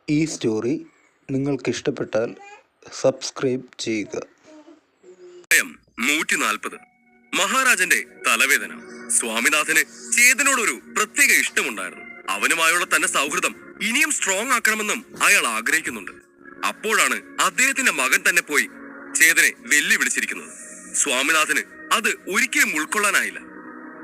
ഈ story നിങ്ങൾക്കിഷ്ടപ്പെട്ടാൽ subscribe ചെയ്യുക. 140. മഹാരാജന്റെ തലവേദന. സ്വാമിനാഥന് ചേതനോടൊരു പ്രത്യേക ഇഷ്ടമുണ്ടായിരുന്നു. അവനുമായുള്ള തന്റെ സൗഹൃദം ഇനിയും സ്ട്രോങ് ആക്കണമെന്നും അയാൾ ആഗ്രഹിക്കുന്നുണ്ട്. അപ്പോഴാണ് അദ്ദേഹത്തിന്റെ മകൻ തന്നെ പോയി ചേതനെ വെല്ലുവിളിച്ചിരിക്കുന്നത്. സ്വാമിനാഥന് അത് ഒരിക്കലും ഉൾക്കൊള്ളാനായില്ല.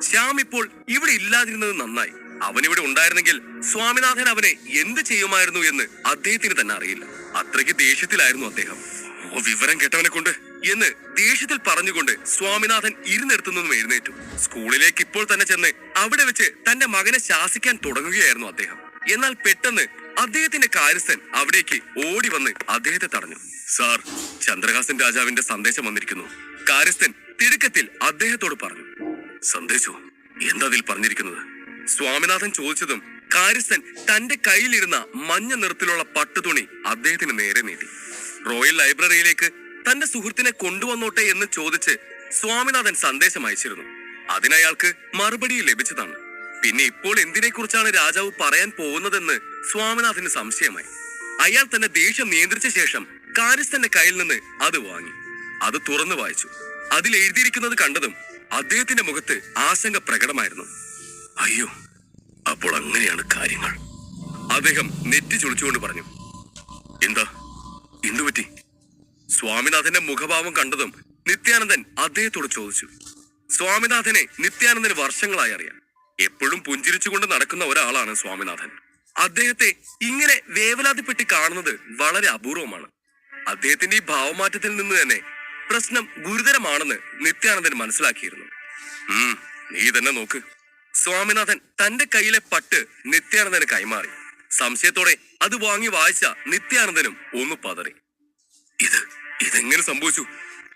ശ്യാം ഇപ്പോൾ ഇവിടെ ഇല്ലാതിരുന്നത് നന്നായി. അവനിവിടെ ഉണ്ടായിരുന്നെങ്കിൽ സ്വാമിനാഥൻ അവനെ എന്ത് ചെയ്യുമായിരുന്നു എന്ന് അദ്ദേഹത്തിന് തന്നെ അറിയില്ല. അത്രയ്ക്ക് ദേഷ്യത്തിലായിരുന്നു അദ്ദേഹം. വിവരം കേട്ടവനെ കൊണ്ട് എന്ന് ദേഷ്യത്തിൽ പറഞ്ഞുകൊണ്ട് സ്വാമിനാഥൻ ഇരുന്നെടുത്തു നിന്നും എഴുന്നേറ്റു. സ്കൂളിലേക്ക് ഇപ്പോൾ തന്നെ ചെന്ന് അവിടെ വെച്ച് തന്റെ മകനെ ശാസിക്കാൻ തുടങ്ങുകയായിരുന്നു അദ്ദേഹം. എന്നാൽ പെട്ടെന്ന് അദ്ദേഹത്തിന്റെ കാര്യസ്ഥൻ അവിടേക്ക് ഓടി വന്ന് അദ്ദേഹത്തെ തടഞ്ഞു. സാർ, ചന്ദ്രഹാസൻ രാജാവിന്റെ സന്ദേശം വന്നിരിക്കുന്നു. കാര്യസ്ഥൻ തിടുക്കത്തിൽ അദ്ദേഹത്തോട് പറഞ്ഞു. സന്ദേശോ? എന്താ അതിൽ പറഞ്ഞിരിക്കുന്നത്? സ്വാമിനാഥൻ ചോദിച്ചതും കാര്യസ്ഥൻ തന്റെ കയ്യിലിരുന്ന മഞ്ഞ നിറത്തിലുള്ള പട്ടുതുണി അദ്ദേഹത്തിന് നേരെ നീട്ടി. റോയൽ ലൈബ്രറിയിലേക്ക് തന്റെ സുഹൃത്തിനെ കൊണ്ടുവന്നോട്ടെ എന്ന് ചോദിച്ച് സ്വാമിനാഥൻ സന്ദേശം അയച്ചിരുന്നു. അതിനയാൾക്ക് മറുപടി ലഭിച്ചതാണ്. പിന്നെ ഇപ്പോൾ എന്തിനെ കുറിച്ചാണ് രാജാവ് പറയാൻ പോകുന്നതെന്ന് സ്വാമിനാഥന് സംശയമായി. അയാൾ തന്നെ ദേഷ്യം നിയന്ത്രിച്ച ശേഷം കാര്യസ്ഥന്റെ കയ്യിൽ നിന്ന് അത് വാങ്ങി. അത് തുറന്നു വായിച്ചു. അതിൽ എഴുതിയിരിക്കുന്നത് കണ്ടതും അദ്ദേഹത്തിന്റെ മുഖത്ത് ആശങ്ക പ്രകടമായിരുന്നു. അയ്യോ, അപ്പോൾ അങ്ങനെയാണ് കാര്യങ്ങൾ. അദ്ദേഹം നെറ്റി ചുളിച്ചുകൊണ്ട് പറഞ്ഞു. എന്താ, എന്തുപറ്റി? സ്വാമിനാഥന്റെ മുഖഭാവം കണ്ടതും നിത്യാനന്ദൻ അദ്ദേഹത്തോട് ചോദിച്ചു. സ്വാമിനാഥനെ നിത്യാനന്ദന് വർഷങ്ങളായി അറിയാം. എപ്പോഴും പുഞ്ചിരിച്ചുകൊണ്ട് നടക്കുന്ന ഒരാളാണ് സ്വാമിനാഥൻ. അദ്ദേഹത്തെ ഇങ്ങനെ വേവലാതിപ്പെട്ടി കാണുന്നത് വളരെ അപൂർവമാണ്. അദ്ദേഹത്തിന്റെ ഈ ഭാവമാറ്റത്തിൽ നിന്ന് തന്നെ പ്രശ്നം ഗുരുതരമാണെന്ന് നിത്യാനന്ദൻ മനസ്സിലാക്കിയിരുന്നു. നീ തന്നെ നോക്ക്. സ്വാമിനാഥൻ തന്റെ കയ്യിലെ പട്ട് നിത്യാനന്ദന് കൈമാറി. സംശയത്തോടെ അത് വാങ്ങി വായിച്ച നിത്യാനന്ദനും ഒന്ന് പതറി. ഇതെങ്ങനെ സംഭവിച്ചു?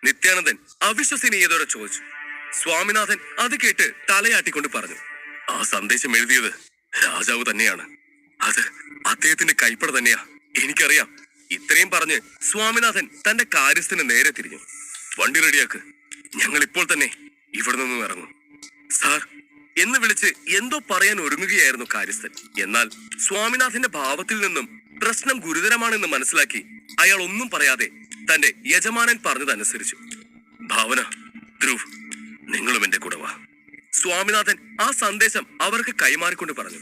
നിത്യാനന്ദൻ അവിശ്വസനീയതയോടെ ചോദിച്ചു. സ്വാമിനാഥൻ അത് കേട്ട് തലയാട്ടിക്കൊണ്ട് പറഞ്ഞു. ആ സന്ദേശം എഴുതിയത് രാജാവ് തന്നെയാണ്. അത് അദ്ദേഹത്തിന്റെ കൈപ്പട തന്നെയാ, എനിക്കറിയാം. ഇത്രയും പറഞ്ഞ് സ്വാമിനാഥൻ തന്റെ കാര്യസ്ഥന് നേരെ തിരിഞ്ഞു. വണ്ടി റെഡിയാക്ക്, ഞങ്ങൾ ഇപ്പോൾ തന്നെ ഇവിടെ നിന്നും ഇറങ്ങും. സാർ എന്ന് വിളിച്ച് എന്തോ പറയാൻ ഒരുങ്ങുകയായിരുന്നു കാര്യസ്ഥൻ. എന്നാൽ സ്വാമിനാഥന്റെ ഭാവത്തിൽ നിന്നും പ്രശ്നം ഗുരുതരമാണെന്ന് മനസ്സിലാക്കി അയാൾ ഒന്നും പറയാതെ തന്റെ യജമാനൻ പറഞ്ഞതനുസരിച്ചു. ഭാവന, ധ്രുവ്, നിങ്ങളും എന്റെ കൂടെ വാ. സ്വാമിനാഥൻ ആ സന്ദേശം അവർക്ക് കൈമാറിക്കൊണ്ട് പറഞ്ഞു.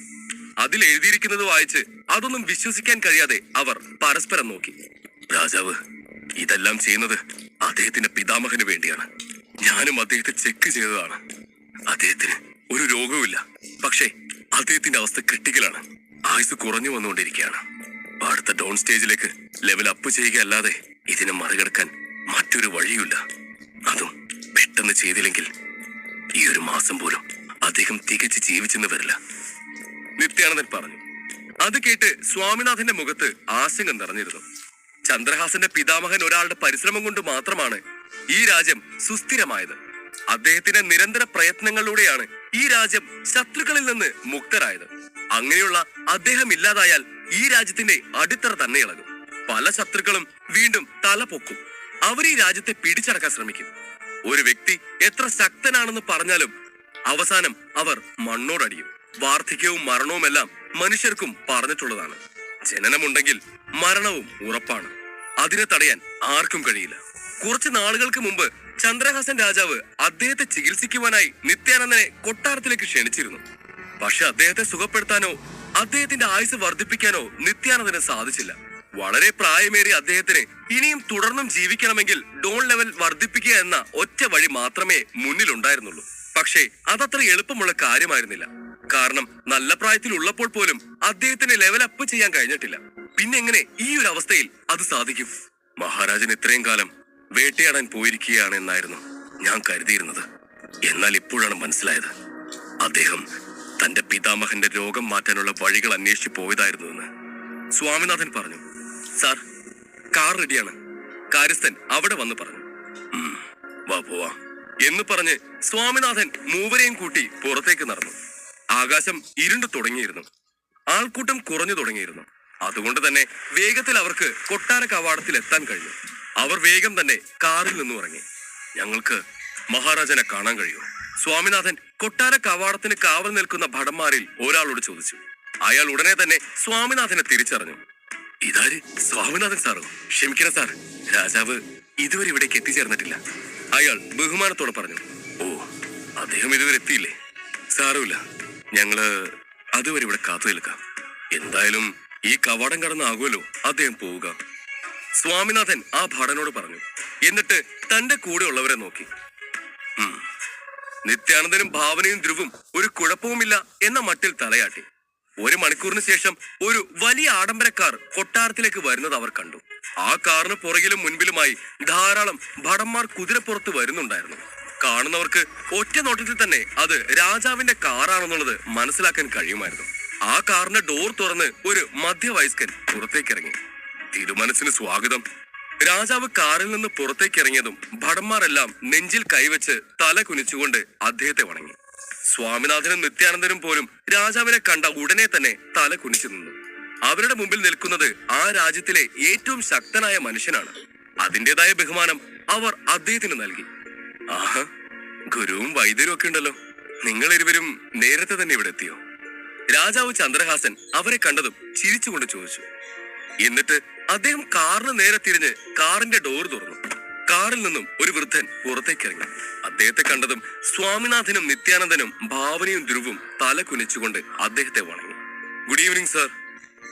അതിൽ എഴുതിയിരിക്കുന്നത് വായിച്ച് അതൊന്നും വിശ്വസിക്കാൻ കഴിയാതെ അവർ പരസ്പരം നോക്കി. രാജാവ് ഇതെല്ലാം ചെയ്യുന്നത് അദ്ദേഹത്തിന്റെ പിതാമഹന് വേണ്ടിയാണ്. ഞാനും അദ്ദേഹത്തെ ചെക്ക് ചെയ്തതാണ്. അദ്ദേഹത്തിന് ഒരു രോഗവുമില്ല. പക്ഷേ അദ്ദേഹത്തിന്റെ അവസ്ഥ ക്രിട്ടിക്കലാണ്. ആയുസ് കുറഞ്ഞു വന്നുകൊണ്ടിരിക്കുകയാണ്. അടുത്ത ഡൗൺ സ്റ്റേജിലേക്ക് ലെവൽ അപ്പ് ചെയ്യുകയല്ലാതെ ഇതിനെ മറികടക്കാൻ മറ്റൊരു വഴിയുമില്ല. അതും പെട്ടെന്ന് ചെയ്തില്ലെങ്കിൽ ഈ ഒരു മാസം പോലും അദ്ദേഹം തികച്ച് ജീവിച്ചെന്ന് വരില്ല, നിത്യാനന്ദൻ പറഞ്ഞു. അത് കേട്ട് സ്വാമിനാഥന്റെ മുഖത്ത് ആശങ്ക നിറഞ്ഞിരുന്നു. ചന്ദ്രഹാസന്റെ പിതാമഹൻ ഒരാളുടെ പരിശ്രമം കൊണ്ട് മാത്രമാണ് ഈ രാജ്യം സുസ്ഥിരമായത്. അദ്ദേഹത്തിന്റെ നിരന്തര പ്രയത്നങ്ങളിലൂടെയാണ് ഈ രാജ്യം ശത്രുക്കളിൽ നിന്ന് മുക്തരായത്. അങ്ങനെയുള്ള അദ്ദേഹം ഇല്ലാതായാൽ ഈ രാജ്യത്തിന്റെ അടിത്തറ തന്നെ ഇളകും. പല ശത്രുക്കളും വീണ്ടും തല പൊക്കും. അവർ ഈ രാജ്യത്തെ പിടിച്ചടക്കാൻ ശ്രമിക്കും. ഒരു വ്യക്തി എത്ര ശക്തനാണെന്ന് പറഞ്ഞാലും അവസാനം അവർ മണ്ണോടടിയും. വാർദ്ധക്യവും മരണവുമെല്ലാം മനുഷ്യർക്കും പറഞ്ഞിട്ടുള്ളതാണ്. ജനനമുണ്ടെങ്കിൽ മരണവും ഉറപ്പാണ്. അതിനെ തടയാൻ ആർക്കും കഴിയില്ല. കുറച്ച് നാളുകൾക്ക് മുമ്പ് ചന്ദ്രഹാസൻ രാജാവ് അദ്ദേഹത്തെ ചികിത്സിക്കുവാനായി നിത്യാനന്ദനെ കൊട്ടാരത്തിലേക്ക് ക്ഷണിച്ചിരുന്നു. പക്ഷെ അദ്ദേഹത്തെ സുഖപ്പെടുത്താനോ അദ്ദേഹത്തിന്റെ ആയുസ് വർദ്ധിപ്പിക്കാനോ നിത്യാനന്ദന് സാധിച്ചില്ല. വളരെ പ്രായമേറിയ അദ്ദേഹത്തിന് ഇനിയും തുടർന്നും ജീവിക്കണമെങ്കിൽ ഡോൺ ലെവൽ വർദ്ധിപ്പിക്കുക എന്ന ഒറ്റ വഴി മാത്രമേ മുന്നിലുണ്ടായിരുന്നുള്ളൂ. പക്ഷേ അതത്ര എളുപ്പമുള്ള കാര്യമായിരുന്നില്ല. കാരണം നല്ല പ്രായത്തിൽ ഉള്ളപ്പോൾ പോലും അദ്ദേഹത്തിന് ലെവൽ അപ്പ് ചെയ്യാൻ കഴിഞ്ഞിട്ടില്ല. പിന്നെ എങ്ങനെ ഈ ഒരു അവസ്ഥയിൽ അത് സാധിക്കും? മഹാരാജൻ ഇത്രയും കാലം വേട്ടയാടാൻ പോയിരിക്കുകയാണ് എന്നായിരുന്നു ഞാൻ കരുതിയിരുന്നത്. എന്നാൽ ഇപ്പോഴാണ് മനസ്സിലായത്, അദ്ദേഹം തന്റെ പിതാമഹന്റെ രോഗം മാറ്റാനുള്ള വഴികൾ അന്വേഷിച്ചു പോയതായിരുന്നുവെന്ന്. സ്വാമിനാഥൻ പറഞ്ഞു. സാർ, കാർ റെഡിയാണ്. കാര്യസ്ഥൻ അവിടെ വന്ന് പറഞ്ഞു. വാ പോവാം എന്ന് പറഞ്ഞ് സ്വാമിനാഥൻ മൂവരെയും കൂട്ടി പുറത്തേക്ക് നടന്നു. ആകാശം ഇരുണ്ടു തുടങ്ങിയിരുന്നു. ആൾക്കൂട്ടം കുറഞ്ഞു തുടങ്ങിയിരുന്നു. അതുകൊണ്ട് തന്നെ വേഗത്തിൽ അവർക്ക് കൊട്ടാര കവാടത്തിൽ എത്താൻ കഴിഞ്ഞു. അവർ വേഗം തന്നെ കാറിൽ നിന്നും ഇറങ്ങി. ഞങ്ങൾക്ക് മഹാരാജനെ കാണാൻ കഴിയുമോ? സ്വാമിനാഥൻ കൊട്ടാര കവാടത്തിന് കാവൽ നിൽക്കുന്ന ഭടന്മാരിൽ ഒരാളോട് ചോദിച്ചു. അയാൾ ഉടനെ തന്നെ സ്വാമിനാഥനെ തിരിച്ചറിഞ്ഞു. ഇതാര്? സ്വാമിനാഥൻ സാറോ? ക്ഷമിക്കണം സാർ, രാജാവ് ഇതുവരെ ഇവിടേക്ക് എത്തിച്ചേർന്നിട്ടില്ല. അയാൾ ബഹുമാനത്തോടെ പറഞ്ഞു. ഓ, അദ്ദേഹം ഇതുവരെ എത്തിയില്ലേ? സാരമില്ല, ഞങ്ങള് അതുവരെ ഇവിടെ കാത്തു നിൽക്കാം. എന്തായാലും ഈ കവാടം കടന്നാകുമല്ലോ അദ്ദേഹം പോവുക. സ്വാമിനാഥൻ ആ ഭടനോട് പറഞ്ഞു. എന്നിട്ട് തന്റെ കൂടെ ഉള്ളവരെ നോക്കി. നിത്യാനന്ദനും ഭാവനയും ധ്രുവും ഒരു കുഴപ്പവുമില്ല എന്ന മട്ടിൽ തലയാട്ടി. 1 മണിക്കൂറിന് ശേഷം ഒരു വലിയ ആഡംബരക്കാർ കൊട്ടാരത്തിലേക്ക് വരുന്നത് അവർ കണ്ടു. ആ കാറിന് പുറകിലും മുൻപിലുമായി ധാരാളം ഭടന്മാർ കുതിരപ്പുറത്ത് വരുന്നുണ്ടായിരുന്നു. കാണുന്നവർക്ക് ഒറ്റ നോട്ടത്തിൽ തന്നെ അത് രാജാവിന്റെ കാറാണെന്നുള്ളത് മനസ്സിലാക്കാൻ കഴിയുമായിരുന്നു. ആ കാറിന്റെ ഡോർ തുറന്ന് ഒരു മധ്യവയസ്കൻ പുറത്തേക്ക് ഇറങ്ങി. തിരുമനസിന് സ്വാഗതം. രാജാവ് കാറിൽ നിന്ന് പുറത്തേക്ക് ഇറങ്ങിയതും ഭടന്മാരെല്ലാം നെഞ്ചിൽ കൈവച്ച് തല കുനിച്ചുകൊണ്ട് അദ്ദേഹത്തെ വണങ്ങി. സ്വാമിനാഥനും നിത്യാനന്ദനും പോലും രാജാവിനെ കണ്ട ഉടനെ തന്നെ തല കുനിച്ചു നിന്നു. അവരുടെ മുമ്പിൽ നിൽക്കുന്നത് ആ രാജ്യത്തിലെ ഏറ്റവും ശക്തനായ മനുഷ്യനാണ്. അതിൻ്റെതായ ബഹുമാനം അവർ അദ്ദേഹത്തിന് നൽകി. ആഹാ, ഗുരുവും വൈദ്യരും ഒക്കെ ഉണ്ടല്ലോ. നിങ്ങൾ ഇരുവരും നേരത്തെ തന്നെ ഇവിടെ എത്തിയോ? രാജാവ് ചന്ദ്രഹാസൻ അവരെ കണ്ടതും ചിരിച്ചുകൊണ്ട് ചോദിച്ചു. എന്നിട്ട് അദ്ദേഹം കാറിന് നേരെ തിരിഞ്ഞ് കാറിന്റെ ഡോർ തുറന്നു. കാറിൽ നിന്നും ഒരു വൃദ്ധൻ പുറത്തേക്ക് ഇറങ്ങി. അദ്ദേഹത്തെ കണ്ടതും സ്വാമിനാഥനും നിത്യാനന്ദനും ഭാവനയും ധ്രുവും തല കുനിച്ചുകൊണ്ട് അദ്ദേഹത്തെ വണങ്ങി. Good evening sir.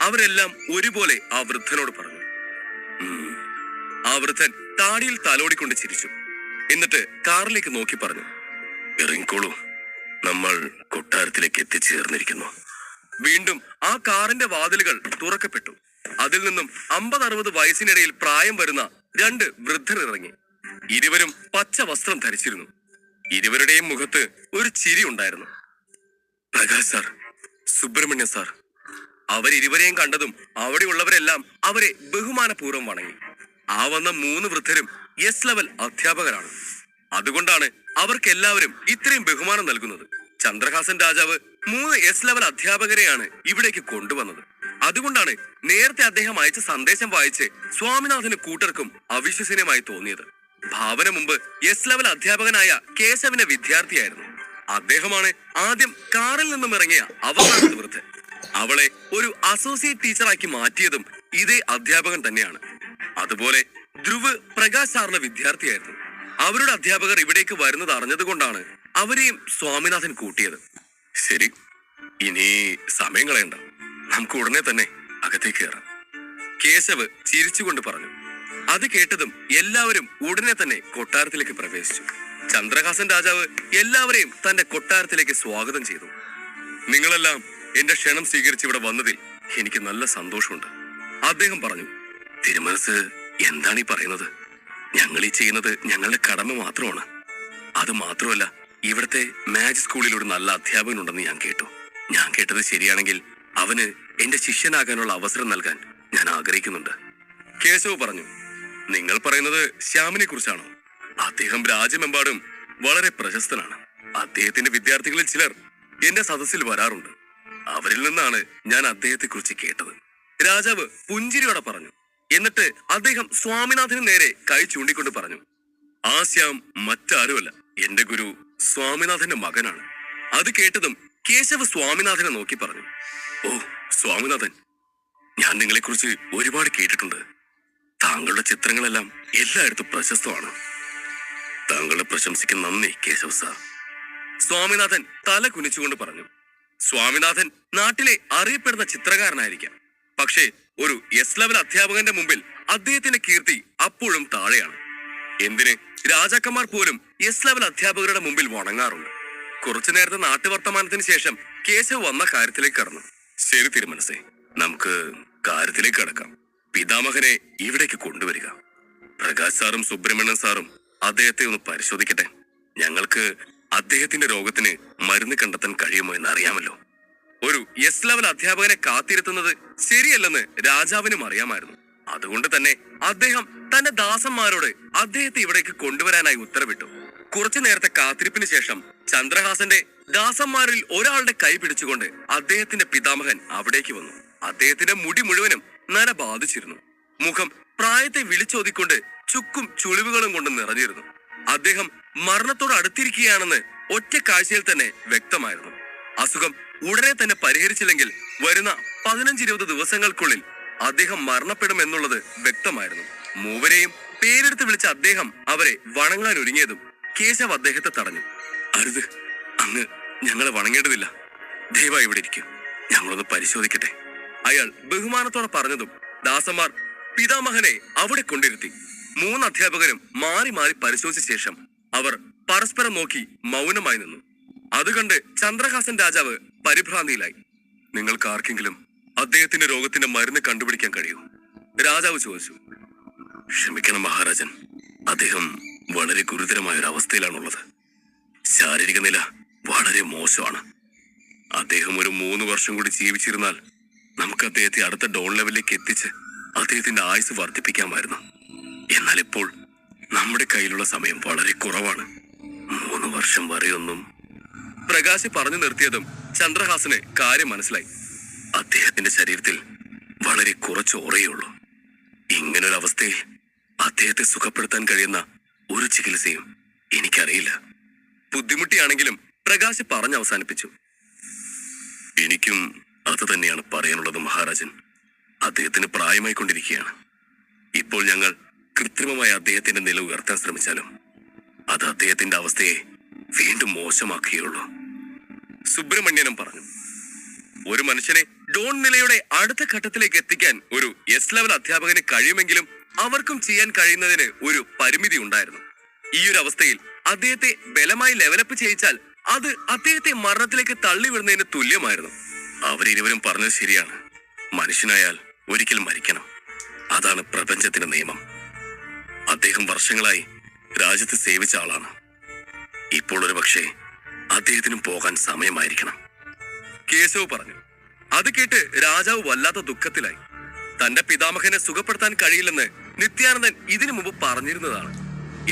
അവരെല്ലാം ഒരുപോലെ ആ വൃദ്ധനോട് പറഞ്ഞു. ആ വൃദ്ധൻ താടിയിൽ തലോടിക്കൊണ്ട് ചിരിച്ചു. എന്നിട്ട് കാറിലേക്ക് നോക്കി പറഞ്ഞു, ഇറങ്ങിക്കോളൂ, നമ്മൾ കൊട്ടാരത്തിലേക്ക് എത്തിച്ചേർന്നിരിക്കുന്നു. വീണ്ടും ആ കാറിന്റെ വാതിലുകൾ തുറക്കപ്പെട്ടു. അതിൽ നിന്നും 50-60 വയസ്സിനിടയിൽ പ്രായം വരുന്ന 2 വൃദ്ധർ ഇറങ്ങി. ഇരുവരും പച്ച വസ്ത്രം ധരിച്ചിരുന്നു. ഇരുവരുടെയും മുഖത്ത് ഒരു ചിരി ഉണ്ടായിരുന്നു. Prakash sir, Subrahmanya sir. അവരിരുവരെയും കണ്ടതും അവിടെയുള്ളവരെല്ലാം അവരെ ബഹുമാനപൂർവ്വം വണങ്ങി. ആ വന്ന 3 വൃദ്ധരും എസ് ലെവൽ അധ്യാപകരാണ്. അതുകൊണ്ടാണ് അവർക്കെല്ലാവരും ഇത്രയും ബഹുമാനം നൽകുന്നത്. ചന്ദ്രഹാസൻ രാജാവ് 3 എസ് ലെവൽ അധ്യാപകരെയാണ് ഇവിടേക്ക് കൊണ്ടുവന്നത്. അതുകൊണ്ടാണ് നേരത്തെ അദ്ദേഹം അയച്ച സന്ദേശം വായിച്ച് സ്വാമിനാഥന് കൂട്ടർക്കും അവിശ്വസനീയമായി തോന്നിയത്. ഭാവന മുമ്പ് എസ് ലെവൽ അധ്യാപകനായ കേശവന്റെ വിദ്യാർത്ഥിയായിരുന്നു. അദ്ദേഹമാണ് ആദ്യം കാറിൽ നിന്നും ഇറങ്ങിയ അവസാനത്തെ വൃദ്ധൻ. അവളെ ഒരു അസോസിയേറ്റ് ടീച്ചറാക്കി മാറ്റിയതും ഇതേ അധ്യാപകൻ തന്നെയാണ്. അതുപോലെ ധ്രുവ് പ്രകാശ് സാറിന്റെ വിദ്യാർത്ഥിയായിരുന്നു. അവരുടെ അധ്യാപകർ ഇവിടേക്ക് വരുന്നത് അറിഞ്ഞതുകൊണ്ടാണ് അവരെയും സ്വാമിനാഥൻ കൂട്ടിയത്. ശരി, ഇനി സമയം കളയണ്ട, നമുക്ക് ഉടനെ തന്നെ അകത്തേക്ക് കയറാം. കേശവ് ചിരിച്ചുകൊണ്ട് പറഞ്ഞു. അത് കേട്ടതും എല്ലാവരും ഉടനെ തന്നെ കൊട്ടാരത്തിലേക്ക് പ്രവേശിച്ചു. ചന്ദ്രഹാസൻ രാജാവ് എല്ലാവരെയും തന്റെ കൊട്ടാരത്തിലേക്ക് സ്വാഗതം ചെയ്തു. നിങ്ങളെല്ലാം എന്റെ ക്ഷണം സ്വീകരിച്ച് ഇവിടെ വന്നതിൽ എനിക്ക് നല്ല സന്തോഷമുണ്ട്, അദ്ദേഹം പറഞ്ഞു. തിരുമനസ് എന്താണ് ഈ പറയുന്നത്? ഞങ്ങൾ ഈ ചെയ്യുന്നത് ഞങ്ങളുടെ കടമ മാത്രമാണ്. അത് മാത്രമല്ല, ഇവിടുത്തെ മാജിക് സ്കൂളിൽ ഒരു നല്ല അധ്യാപകൻ ഉണ്ടെന്ന് ഞാൻ കേട്ടു. ഞാൻ കേട്ടത് ശരിയാണെങ്കിൽ അവന് എന്റെ ശിഷ്യനാകാനുള്ള അവസരം നൽകാൻ ഞാൻ ആഗ്രഹിക്കുന്നുണ്ട്, കേശവ് പറഞ്ഞു. നിങ്ങൾ പറയുന്നത് ശ്യാമിനെ കുറിച്ചാണോ? അദ്ദേഹം രാജ്യമെമ്പാടും വളരെ പ്രശസ്തനാണ്. അദ്ദേഹത്തിന്റെ വിദ്യാർത്ഥികളിൽ ചിലർ എന്റെ സദസ്സിൽ വരാറുണ്ട്. അവരിൽ നിന്നാണ് ഞാൻ അദ്ദേഹത്തെ കുറിച്ച് കേട്ടത്, രാജാവ് പുഞ്ചിരിയോടെ പറഞ്ഞു. എന്നിട്ട് അദ്ദേഹം സ്വാമിനാഥന് നേരെ കൈ ചൂണ്ടിക്കൊണ്ട് പറഞ്ഞു, ആ ശ്യാം മറ്റാരുമല്ല, എന്റെ ഗുരു സ്വാമിനാഥന്റെ മകനാണ്. അത് കേട്ടതും കേശവ് സ്വാമിനാഥനെ നോക്കി പറഞ്ഞു, ഓ സ്വാമിനാഥൻ, ഞാൻ നിങ്ങളെക്കുറിച്ച് ഒരുപാട് കേട്ടിട്ടുണ്ട്. താങ്കളുടെ ചിത്രങ്ങളെല്ലാം എല്ലായിടത്തും പ്രശസ്തമാണ്. താങ്കളെ പ്രശംസിക്കുന്ന നന്ദി കേശവ് സാർ, സ്വാമിനാഥൻ തല കുനിച്ചുകൊണ്ട് പറഞ്ഞു. സ്വാമിനാഥൻ നാട്ടിലെ അറിയപ്പെടുന്ന ചിത്രകാരനായിരിക്കാം, പക്ഷേ ഒരു എസ് ലെവൽ അധ്യാപകന്റെ മുമ്പിൽ അദ്ദേഹത്തിന്റെ കീർത്തി അപ്പോഴും താഴെയാണ്. എന്തിന്, രാജാക്കന്മാർ പോലും എസ് ലെവൽ അധ്യാപകരുടെ മുമ്പിൽ വണങ്ങാറുണ്ട്. കുറച്ചു നേരത്തെ നാട്ടുവർത്തമാനത്തിന് ശേഷം കേശവ് വന്ന കാര്യത്തിലേക്ക് കടന്നു. ശരി തിരുമനസേ, നമുക്ക് കാര്യത്തിലേക്ക് കടക്കാം. പിതാമഹനെ ഇവിടേക്ക് കൊണ്ടുവരിക. പ്രകാശ് സാറും സുബ്രഹ്മണ്യൻ സാറും അദ്ദേഹത്തെ ഒന്ന് പരിശോധിക്കട്ടെ. ഞങ്ങൾക്ക് അദ്ദേഹത്തിന്റെ രോഗത്തിന് മരുന്ന് കണ്ടെത്താൻ കഴിയുമോ എന്ന് അറിയാമല്ലോ. ഒരു എസ് ലെവൽ അധ്യാപകനെ കാത്തിരുത്തുന്നത് ശരിയല്ലെന്ന് രാജാവിനും അറിയാമായിരുന്നു. അതുകൊണ്ട് തന്നെ അദ്ദേഹം തന്റെ ദാസന്മാരോട് അദ്ദേഹത്തെ ഇവിടേക്ക് കൊണ്ടുവരാനായി ഉത്തരവിട്ടു. കുറച്ചു നേരത്തെ കാത്തിരിപ്പിന് ശേഷം ചന്ദ്രഹാസന്റെ ദാസന്മാരിൽ ഒരാളുടെ കൈ പിടിച്ചുകൊണ്ട് അദ്ദേഹത്തിന്റെ പിതാമഹൻ അവിടേക്ക് വന്നു. അദ്ദേഹത്തിന്റെ മുടി മുഴുവനും നന ബാധിച്ചിരുന്നു. മുഖം പ്രായത്തെ വിളിച്ചോതിക്കൊണ്ട് ചുക്കും ചുളിവുകളും കൊണ്ട് നിറഞ്ഞിരുന്നു. അദ്ദേഹം മരണത്തോട് അടുത്തിരിക്കുകയാണെന്ന് ഒറ്റ കാഴ്ചയിൽ തന്നെ വ്യക്തമായിരുന്നു. അസുഖം ഉടനെ തന്നെ പരിഹരിച്ചില്ലെങ്കിൽ വരുന്ന 15-20 ദിവസങ്ങൾക്കുള്ളിൽ അദ്ദേഹം മരണപ്പെടുമെന്നുള്ളത് വ്യക്തമായിരുന്നു. മൂവരെയും പേരെടുത്ത് വിളിച്ച അദ്ദേഹം അവരെ വണങ്ങാൻ ഒരുങ്ങിയതും കേശവ് അദ്ദേഹത്തെ തടഞ്ഞു. അരുത്, അങ്ങ് ഞങ്ങളെ വണങ്ങേണ്ടതില്ല. ദയവായി ഇവിടെ ഇരിക്കും, ഞങ്ങളൊന്ന് പരിശോധിക്കട്ടെ. അയാൾ ബഹുമാനത്തോടെ പറഞ്ഞതും ദാസന്മാർ പിതാമഹനെ അവിടെ കൊണ്ടിരുത്തി. 3 അധ്യാപകരും മാറി മാറി പരിശോധിച്ച ശേഷം അവർ പരസ്പരം നോക്കി മൗനമായി നിന്നു. അത് കണ്ട് ചന്ദ്രഹാസൻ രാജാവ് പരിഭ്രാന്തിയിലായി. നിങ്ങൾക്ക് ആർക്കെങ്കിലും അദ്ദേഹത്തിന്റെ രോഗത്തിന്റെ മരുന്ന് കണ്ടുപിടിക്കാൻ കഴിയൂ? രാജാവ് ചോദിച്ചു. ക്ഷമിക്കണം മഹാരാജൻ, അദ്ദേഹം വളരെ ഗുരുതരമായ ഒരു അവസ്ഥയിലാണുള്ളത്. ശാരീരിക നില വളരെ മോശമാണ്. അദ്ദേഹം ഒരു 3 വർഷം കൂടി ജീവിച്ചിരുന്നാൽ നമുക്ക് അദ്ദേഹത്തെ അടുത്ത ഡോൺ ലെവലിലേക്ക് എത്തിച്ച് അദ്ദേഹത്തിന്റെ ആയുസ് വർദ്ധിപ്പിക്കാമായിരുന്നു. എന്നാൽ ഇപ്പോൾ നമ്മുടെ കയ്യിലുള്ള സമയം വളരെ കുറവാണ്. 3 വർഷം വരെയൊന്നും. പ്രകാശ് പറഞ്ഞു നിർത്തിയതും ചന്ദ്രഹാസന് കാര്യം മനസ്സിലായി. അദ്ദേഹത്തിന്റെ ശരീരത്തിൽ വളരെ കുറച്ച് ഓറയുള്ളൂ. ഇങ്ങനൊരവസ്ഥയിൽ അദ്ദേഹത്തെ സുഖപ്പെടുത്താൻ കഴിയുന്ന ഒരു ചികിത്സയും എനിക്കറിയില്ല. ബുദ്ധിമുട്ടിയാണെങ്കിലും പ്രകാശ് പറഞ്ഞ് അവസാനിപ്പിച്ചു. എനിക്കും അത് തന്നെയാണ് പറയാനുള്ളത് മഹാരാജൻ. അദ്ദേഹത്തിന് പ്രായമായിക്കൊണ്ടിരിക്കുകയാണ്. ഇപ്പോൾ ഞങ്ങൾ കൃത്രിമമായി അദ്ദേഹത്തിന്റെ നില ഉയർത്താൻ ശ്രമിച്ചാലും അത് അദ്ദേഹത്തിന്റെ അവസ്ഥയെ വീണ്ടും മോശമാക്കുകയുള്ളൂ. സുബ്രഹ്മണ്യനും പറഞ്ഞു. ഒരു മനുഷ്യനെ ഡോൺ നിലയുടെ അടുത്ത ഘട്ടത്തിലേക്ക് എത്തിക്കാൻ ഒരു എസ് ലെവൽ അധ്യാപകന് കഴിയുമെങ്കിലും അവർക്കും ചെയ്യാൻ കഴിയുന്നതിന് ഒരു പരിമിതി ഉണ്ടായിരുന്നു. ഈ ഒരു അവസ്ഥയിൽ അദ്ദേഹത്തെ ബലമായി ലെവലപ്പ് ചെയ്യിച്ചാൽ അത് അദ്ദേഹത്തെ മരണത്തിലേക്ക് തള്ളിവിടുന്നതിന് തുല്യമായിരുന്നു. അവരിരുവരും പറഞ്ഞത് ശരിയാണ്. മനുഷ്യനായാൽ ഒരിക്കൽ മരിക്കണം. അതാണ് പ്രപഞ്ചത്തിന്റെ നിയമം. അദ്ദേഹം വർഷങ്ങളായി രാജ്യത്ത് സേവിച്ച ആളാണ്. ഇപ്പോൾ ഒരു പക്ഷേ അദ്ദേഹത്തിനും പോകാൻ സമയമായിരിക്കണം. കേശവ് പറഞ്ഞു. അത് കേട്ട് രാജാവ് വല്ലാത്ത ദുഃഖത്തിലായി. തന്റെ പിതാമഹനെ സുഖപ്പെടുത്താൻ കഴിയില്ലെന്ന് നിത്യാനന്ദൻ ഇതിനു മുമ്പ് പറഞ്ഞിരുന്നതാണ്.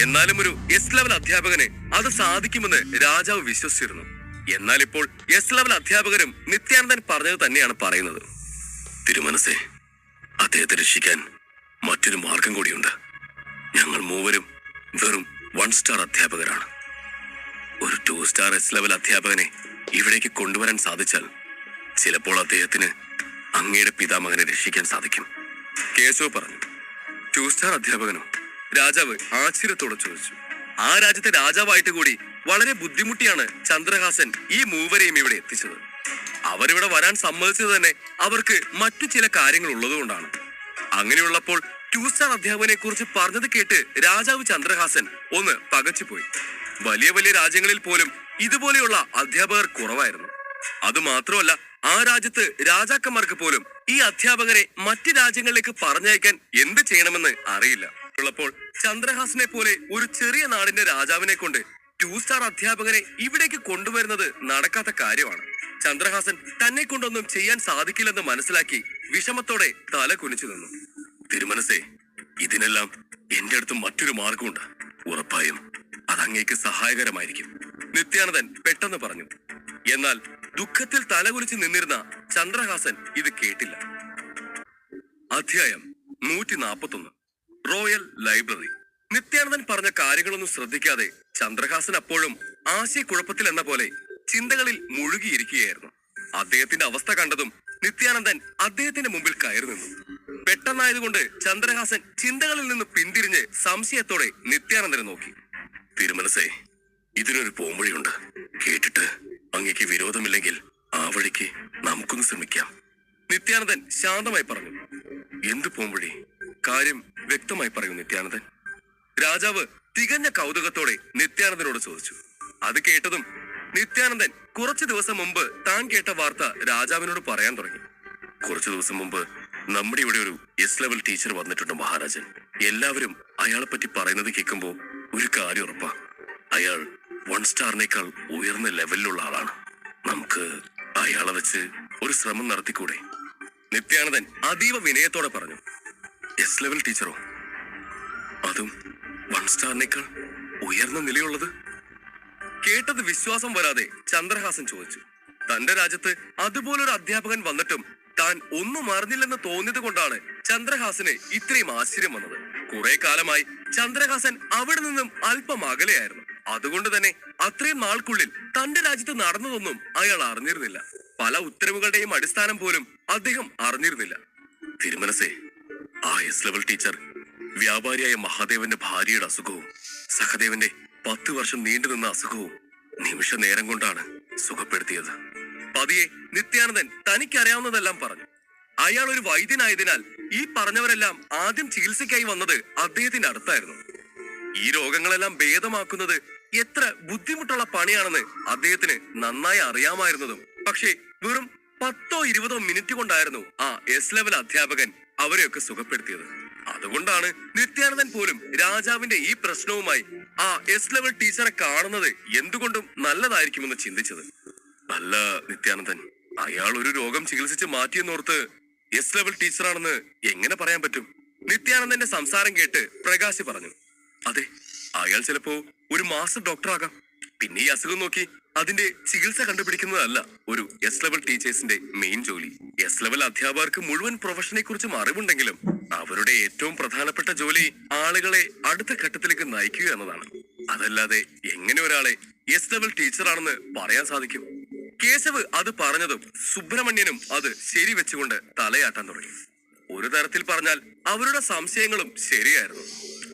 എന്നാലും ഒരു എസ് ലെവൽ അധ്യാപകന് അത് സാധിക്കുമെന്ന് രാജാവ് വിശ്വസിച്ചിരുന്നു. എന്നാൽ ഇപ്പോൾ എസ് ലെവൽ അധ്യാപകരും നിത്യാനന്ദൻ പറഞ്ഞത് തന്നെയാണ് പറയുന്നത്. തിരുമനസേ, അദ്ദേഹത്തെ രക്ഷിക്കാൻ മറ്റൊരു മാർഗം കൂടിയുണ്ട്. ഞങ്ങൾ മൂവരും വെറും 1 സ്റ്റാർ അധ്യാപകരാണ്. ഒരു 2 സ്റ്റാർ എസ് ലെവൽ അധ്യാപകനെ ഇവിടേക്ക് കൊണ്ടുവരാൻ സാധിച്ചാൽ ചിലപ്പോൾ അദ്ദേഹത്തിന് അങ്ങയുടെ പിതാമകനെ രക്ഷിക്കാൻ സാധിക്കും. കേശവ് പറഞ്ഞു. 2 സ്റ്റാർ അധ്യാപകനോ? രാജാവ് ആശ്ചര്യത്തോടെ ചോദിച്ചു. ആ രാജ്യത്തെ രാജാവായിട്ട് കൂടി വളരെ ബുദ്ധിമുട്ടിയാണ് ചന്ദ്രഹാസൻ ഈ മൂവരെയും ഇവിടെ എത്തിച്ചത്. അവരിവിടെ വരാൻ സമ്മതിച്ചത് തന്നെ അവർക്ക് മറ്റു ചില കാര്യങ്ങൾ ഉള്ളതുകൊണ്ടാണ്. അങ്ങനെയുള്ളപ്പോൾ 2 സ്റ്റാർ അധ്യാപകനെ കുറിച്ച് പറഞ്ഞത് കേട്ട് രാജാവ് ചന്ദ്രഹാസൻ ഒന്ന് പകച്ചുപോയി. വലിയ വലിയ രാജ്യങ്ങളിൽ പോലും ഇതുപോലെയുള്ള അധ്യാപകർ കുറവായിരുന്നു. അതുമാത്രമല്ല, ആ രാജ്യത്ത് രാജാക്കന്മാർക്ക് പോലും ഈ അധ്യാപകരെ മറ്റ് രാജ്യങ്ങളിലേക്ക് പറഞ്ഞയക്കാൻ എന്ത് ചെയ്യണമെന്ന് അറിയില്ല. ഉള്ളപ്പോൾ ചന്ദ്രഹാസനെ പോലെ ഒരു ചെറിയ നാടിന്റെ രാജാവിനെ കൊണ്ട് 2 സ്റ്റാർ അധ്യാപകനെ ഇവിടേക്ക് കൊണ്ടുവരുന്നത് നടക്കാത്ത കാര്യമാണ്. ചന്ദ്രഹാസൻ തന്നെ കൊണ്ടൊന്നും ചെയ്യാൻ സാധിക്കില്ലെന്ന് മനസ്സിലാക്കി വിഷമത്തോടെ തല കുനിച്ചു നിന്നു. തിരുമനസേ, ഇതിനെല്ലാം എന്റെ അടുത്ത് മറ്റൊരു മാർഗമുണ്ട്. ഉറപ്പായും അത് അങ്ങേക്ക് സഹായകരമായിരിക്കും. നിത്യാനന്ദൻ പെട്ടെന്ന് പറഞ്ഞു. എന്നാൽ ദുഃഖത്തിൽ തലകുലിച്ച് നിന്നിരുന്ന ചന്ദ്രഹാസൻ ഇത് കേട്ടില്ല. അധ്യായം 141. Royal library. നിത്യാനന്ദൻ പറഞ്ഞ കാര്യങ്ങളൊന്നും ശ്രദ്ധിക്കാതെ ചന്ദ്രഹാസൻ അപ്പോഴും ആശയക്കുഴപ്പത്തിൽ എന്ന പോലെ ചിന്തകളിൽ മുഴുകിയിരിക്കുകയായിരുന്നു. അദ്ദേഹത്തിന്റെ അവസ്ഥ കണ്ടതും നിത്യാനന്ദൻ അദ്ദേഹത്തിന്റെ മുമ്പിൽ കയറി നിന്നു. പെട്ടെന്നായതുകൊണ്ട് ചന്ദ്രഹാസൻ ചിന്തകളിൽ നിന്ന് പിന്തിരിഞ്ഞ് സംശയത്തോടെ നിത്യാനന്ദനെ നോക്കി. തിരുമനസേ, ഇതിനൊരു പോംവഴിയുണ്ട്. കേട്ടിട്ട് അങ്ങേക്ക് വിരോധമില്ലെങ്കിൽ ആ വഴിക്ക് നമുക്കൊന്ന് ശ്രമിക്കാം. നിത്യാനന്ദൻ ശാന്തമായി പറഞ്ഞു. എന്ത് പോംവഴി? കാര്യം വ്യക്തമായി പറയൂ നിത്യാനന്ദൻ. രാജാവ് തികഞ്ഞ കൗതുകത്തോടെ നിത്യാനന്ദനോട് ചോദിച്ചു. അത് കേട്ടതും നിത്യാനന്ദൻ കുറച്ചു ദിവസം മുമ്പ് താൻ കേട്ട വാർത്ത രാജാവിനോട് പറയാൻ തുടങ്ങി. കുറച്ചു ദിവസം മുമ്പ് നമ്മുടെ ഇവിടെ ഒരു എസ് ലെവൽ ടീച്ചർ വന്നിട്ടുണ്ട് മഹാരാജൻ. എല്ലാവരും അയാളെ പറ്റി പറയുന്നത് കേൾക്കുമ്പോൾ ഒരു കാര്യം ഉറപ്പാ, അയാൾ 1 സ്റ്റാറിനേക്കാൾ ഉയർന്ന ലെവലിലുള്ള ആളാണ്. നമുക്ക് അയാളെ വെച്ച് ഒരു ശ്രമം നടത്തിക്കൂടെ? നിത്യാനന്ദൻ അതീവ വിനയത്തോടെ പറഞ്ഞു. എസ് ലെവൽ ടീച്ചറോ? അതും 1 സ്റ്റാറിനേക്കാൾ ഉയർന്ന നിലയുള്ളത്? കേട്ടത് വിശ്വാസം വരാതെ ചന്ദ്രഹാസൻ ചോദിച്ചു. തന്റെ രാജ്യത്ത് അതുപോലൊരു അധ്യാപകൻ വന്നിട്ടും താൻ ഒന്നും അറിഞ്ഞില്ലെന്ന് തോന്നിയത് കൊണ്ടാണ് ചന്ദ്രഹാസന് ഇത്രയും ആശ്ചര്യം വന്നത്. കുറെ കാലമായി ചന്ദ്രഹാസൻ അവിടെ നിന്നും അല്പം അകലെയായിരുന്നു. അതുകൊണ്ട് തന്നെ അത്രയും നാൾക്കുള്ളിൽ തന്റെ രാജ്യത്ത് നടന്നതൊന്നും അയാൾ അറിഞ്ഞിരുന്നില്ല. പല ഉത്തരവുകളുടെയും അടിസ്ഥാനം പോലും അദ്ദേഹം അറിഞ്ഞിരുന്നില്ല. തിരുമനസേ, ആ എസ് ലെവൽ ടീച്ചർ വ്യാപാരിയായ മഹാദേവന്റെ ഭാര്യയുടെ അസുഖവും സഹദേവന്റെ 10 വർഷം നീണ്ടുനിന്ന അസുഖവും നിമിഷ നേരം കൊണ്ടാണ് സുഖപ്പെടുത്തിയത്. പതിയെ നിത്യാനന്ദൻ തനിക്കറിയാവുന്നതെല്ലാം പറഞ്ഞു. അയാൾ ഒരു വൈദ്യനായതിനാൽ ഈ പറഞ്ഞവരെല്ലാം ആദ്യം ചികിത്സയ്ക്കായി വന്നത് അദ്ദേഹത്തിന്റെ അടുത്തായിരുന്നു. ഈ രോഗങ്ങളെല്ലാം ഭേദമാക്കുന്നത് എത്ര ബുദ്ധിമുട്ടുള്ള പണിയാണെന്ന് അദ്ദേഹത്തിന് നന്നായി അറിയാമായിരുന്നതും, പക്ഷേ വെറും 10-20 മിനിറ്റ് കൊണ്ടായിരുന്നു ആ എസ് ലെവൽ അധ്യാപകൻ അവരെയൊക്കെ സുഖപ്പെടുത്തിയത്. അതുകൊണ്ടാണ് നിത്യാനന്ദൻ പോലും രാജാവിന്റെ ഈ പ്രശ്നവുമായി ആ എസ് ലെവൽ ടീച്ചറെ കാണുന്നത് എന്തുകൊണ്ടും നല്ലതായിരിക്കുമെന്ന് ചിന്തിച്ചത്. അല്ല നിത്യാനന്ദൻ, അയാൾ ഒരു രോഗം ചികിത്സിച്ച് മാറ്റിയെന്നോർത്ത് എസ് ലെവൽ ടീച്ചറാണെന്ന് എങ്ങനെ പറയാൻ പറ്റും? നിത്യാനന്ദന്റെ സംസാരം കേട്ട് പ്രകാശ് പറഞ്ഞു. അതെ, അയാൾ ചിലപ്പോ ഒരു മാസ്റ്റർ ഡോക്ടറാകാം. പിന്നെ ഈ അസുഖം നോക്കി അതിന്റെ ചികിത്സ കണ്ടുപിടിക്കുന്നതല്ല ഒരു എസ് ലെവൽ ടീച്ചേഴ്സിന്റെ മെയിൻ ജോലി. എസ് ലെവൽ അധ്യാപകർക്ക് മുഴുവൻ പ്രൊഫഷനെ കുറിച്ചും അറിവുണ്ടെങ്കിലും അവരുടെ ഏറ്റവും പ്രധാനപ്പെട്ട ജോലി ആളുകളെ അടുത്ത ഘട്ടത്തിലേക്ക് നയിക്കുക എന്നതാണ്. അതല്ലാതെ എങ്ങനെ ഒരാളെ എസ് ലെവൽ ടീച്ചറാണെന്ന് പറയാൻ സാധിക്കും? കേശവ് അത് പറഞ്ഞതും സുബ്രഹ്മണ്യനും അത് ശരിവെച്ചുകൊണ്ട് തലയാട്ടാൻ തുടങ്ങി. ഒരു തരത്തിൽ പറഞ്ഞാൽ അവരുടെ സംശയങ്ങളും ശരിയായിരുന്നു.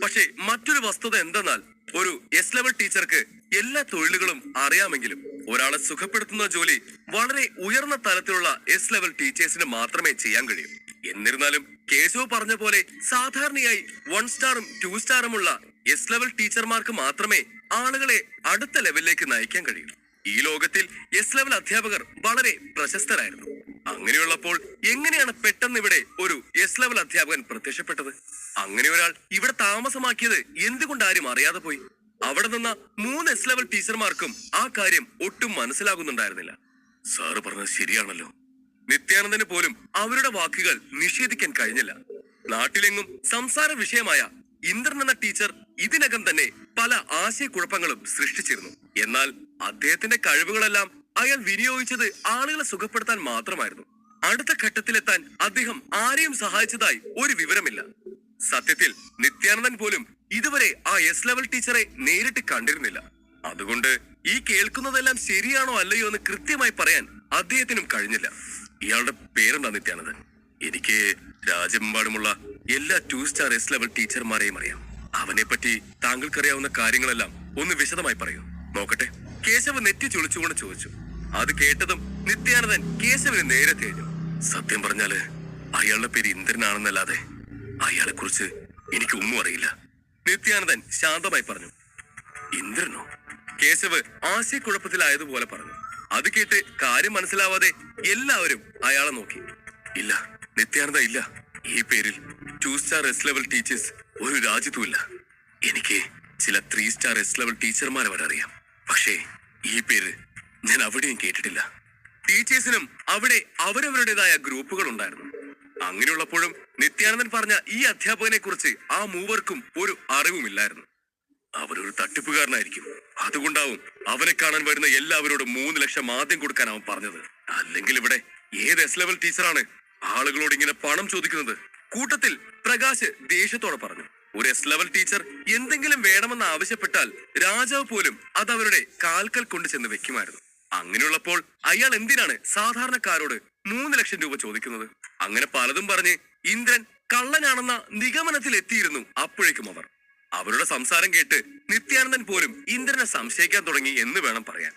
പക്ഷേ മറ്റൊരു വസ്തുത എന്തെന്നാൽ, ഒരു എസ് ലെവൽ ടീച്ചർക്ക് എല്ലാ തൊഴിലുകളും അറിയാമെങ്കിലും ഒരാളെ സുഖപ്പെടുത്തുന്ന ജോലി വളരെ ഉയർന്ന തലത്തിലുള്ള എസ് ലെവൽ ടീച്ചേഴ്സിന് മാത്രമേ ചെയ്യാൻ കഴിയൂ. എന്നിരുന്നാലും കേശവ് പറഞ്ഞ പോലെ സാധാരണയായി 1 സ്റ്റാറും 2 സ്റ്റാറുമുള്ള എസ് ലെവൽ ടീച്ചർമാർക്ക് മാത്രമേ ആളുകളെ അടുത്ത ലെവലിലേക്ക് നയിക്കാൻ കഴിയൂ. ഈ ലോകത്തിൽ എസ് ലെവൽ അധ്യാപകർ വളരെ പ്രശസ്തരായിരുന്നു. അങ്ങനെയുള്ളപ്പോൾ എങ്ങനെയാണ് പെട്ടെന്ന് ഇവിടെ ഒരു എസ് ലെവൽ അധ്യാപകൻ പ്രത്യക്ഷപ്പെട്ടത്? അങ്ങനെ ഒരാൾ ഇവിടെ താമസമാക്കിയത് എന്തുകൊണ്ട് ആരും അറിയാതെ പോയി? അവിടെ നിന്ന 3 എസ് ലെവൽ ടീച്ചർമാർക്കും ആ കാര്യം ഒട്ടും മനസ്സിലാകുന്നുണ്ടായിരുന്നില്ല. സാറ് പറഞ്ഞത് ശരിയാണല്ലോ. നിത്യാനന്ദന് പോലും അവരുടെ വാക്കുകൾ നിഷേധിക്കാൻ കഴിഞ്ഞില്ല. നാട്ടിലെങ്ങും സംസാര വിഷയമായ ഇന്ദ്രൻ എന്ന ടീച്ചർ ഇതിനകം തന്നെ പല ആശയക്കുഴപ്പങ്ങളും സൃഷ്ടിച്ചിരുന്നു. എന്നാൽ അദ്ദേഹത്തിന്റെ കഴിവുകളെല്ലാം അയാൾ വിനിയോഗിച്ചത് ആളുകളെ സുഖപ്പെടുത്താൻ മാത്രമായിരുന്നു. അടുത്ത ഘട്ടത്തിലെത്താൻ അദ്ദേഹം ആരെയും സഹായിച്ചതായി ഒരു വിവരമില്ല. സത്യത്തിൽ നിത്യാനന്ദൻ പോലും ഇതുവരെ ആ എസ് ലെവൽ ടീച്ചറെ നേരിട്ട് കണ്ടിരുന്നില്ല. അതുകൊണ്ട് ഈ കേൾക്കുന്നതെല്ലാം ശരിയാണോ അല്ലയോ എന്ന് കൃത്യമായി പറയാൻ അദ്ദേഹത്തിനും കഴിഞ്ഞില്ല. ഇയാളുടെ പേരെന്താ നിത്യാനന്ദൻ? എനിക്ക് രാജ്യമെമ്പാടുമുള്ള എല്ലാ 2 സ്റ്റാർ എസ് ലെവൽ ടീച്ചർമാരെയും അറിയാം. അവനെ പറ്റി താങ്കൾക്കറിയാവുന്ന കാര്യങ്ങളെല്ലാം ഒന്ന് വിശദമായി പറയൂ. നോക്കട്ടെ, കേശവ് നെറ്റി ചുളിച്ചുകൊണ്ട് ചോദിച്ചു. അത് കേട്ടതും നിത്യാനന്ദൻ കേശവിന് നേരെ തേഞ്ഞു. സത്യം പറഞ്ഞാല് അയാളുടെ പേര് ഇന്ദ്രനാണെന്നല്ലാതെ അയാളെ കുറിച്ച് എനിക്ക് ഒന്നും അറിയില്ല. നിത്യാനന്ദൻ ശാന്തമായി പറഞ്ഞു. ഇന്ദ്രനോ? കേശവ് ആശയക്കുഴപ്പത്തിലായതുപോലെ പറഞ്ഞു. അത് കേട്ട് കാര്യം മനസ്സിലാവാതെ എല്ലാവരും അയാളെ നോക്കി. ഇല്ല നിത്യാനന്ദ, ഇല്ല. ഈ പേരിൽ 2 സ്റ്റാർ എസ് ലെവൽ ടീച്ചേഴ്സ് ഒരു രാജ്യത്തുമില്ല. എനിക്ക് ചില 3 സ്റ്റാർ എസ് ലെവൽ ടീച്ചർമാരെ വരെ അറിയാം. പക്ഷേ ഈ പേര് ഞാൻ അവിടെയും കേട്ടിട്ടില്ല. ടീച്ചേഴ്സിനും അവിടെ അവരവരുടേതായ ഗ്രൂപ്പുകൾ ഉണ്ടായിരുന്നു. അങ്ങനെയുള്ളപ്പോഴും നിത്യാനന്ദൻ പറഞ്ഞ ഈ അധ്യാപകനെ കുറിച്ച് ആ മൂവർക്കും ഒരു അറിവുമില്ലായിരുന്നു. അവരൊരു തട്ടിപ്പുകാരനായിരിക്കും. അതുകൊണ്ടാവും അവനെ കാണാൻ വരുന്ന എല്ലാവരോടും 3 ലക്ഷം ആദ്യം കൊടുക്കാൻ അവൻ പറഞ്ഞത്. അല്ലെങ്കിൽ ഇവിടെ ഏത് എസ് ലെവൽ ടീച്ചറാണ് ആളുകളോട് ഇങ്ങനെ പണം ചോദിക്കുന്നത്? കൂട്ടത്തിൽ പ്രകാശ് ദേഷ്യത്തോടെ പറഞ്ഞു. ഒരു എസ് ലെവൽ ടീച്ചർ എന്തെങ്കിലും വേണമെന്ന് ആവശ്യപ്പെട്ടാൽ രാജാവ് പോലും അത് അവരുടെ കാൽക്കൽ കൊണ്ട് ചെന്ന് വെക്കുമായിരുന്നു. അങ്ങനെയുള്ളപ്പോൾ അയാൾ എന്തിനാണ് സാധാരണക്കാരോട് 3 ലക്ഷം രൂപ ചോദിക്കുന്നത്? അങ്ങനെ പലതും പറഞ്ഞ് ഇന്ദ്രൻ കള്ളനാണെന്ന നിഗമനത്തിൽ എത്തിയിരുന്നു. അപ്പോഴേക്കും അവരുടെ സംസാരം കേട്ട് നിത്യാനന്ദൻ പോലും ഇന്ദ്രനെ സംശയിക്കാൻ തുടങ്ങി എന്ന് വേണം പറയാൻ.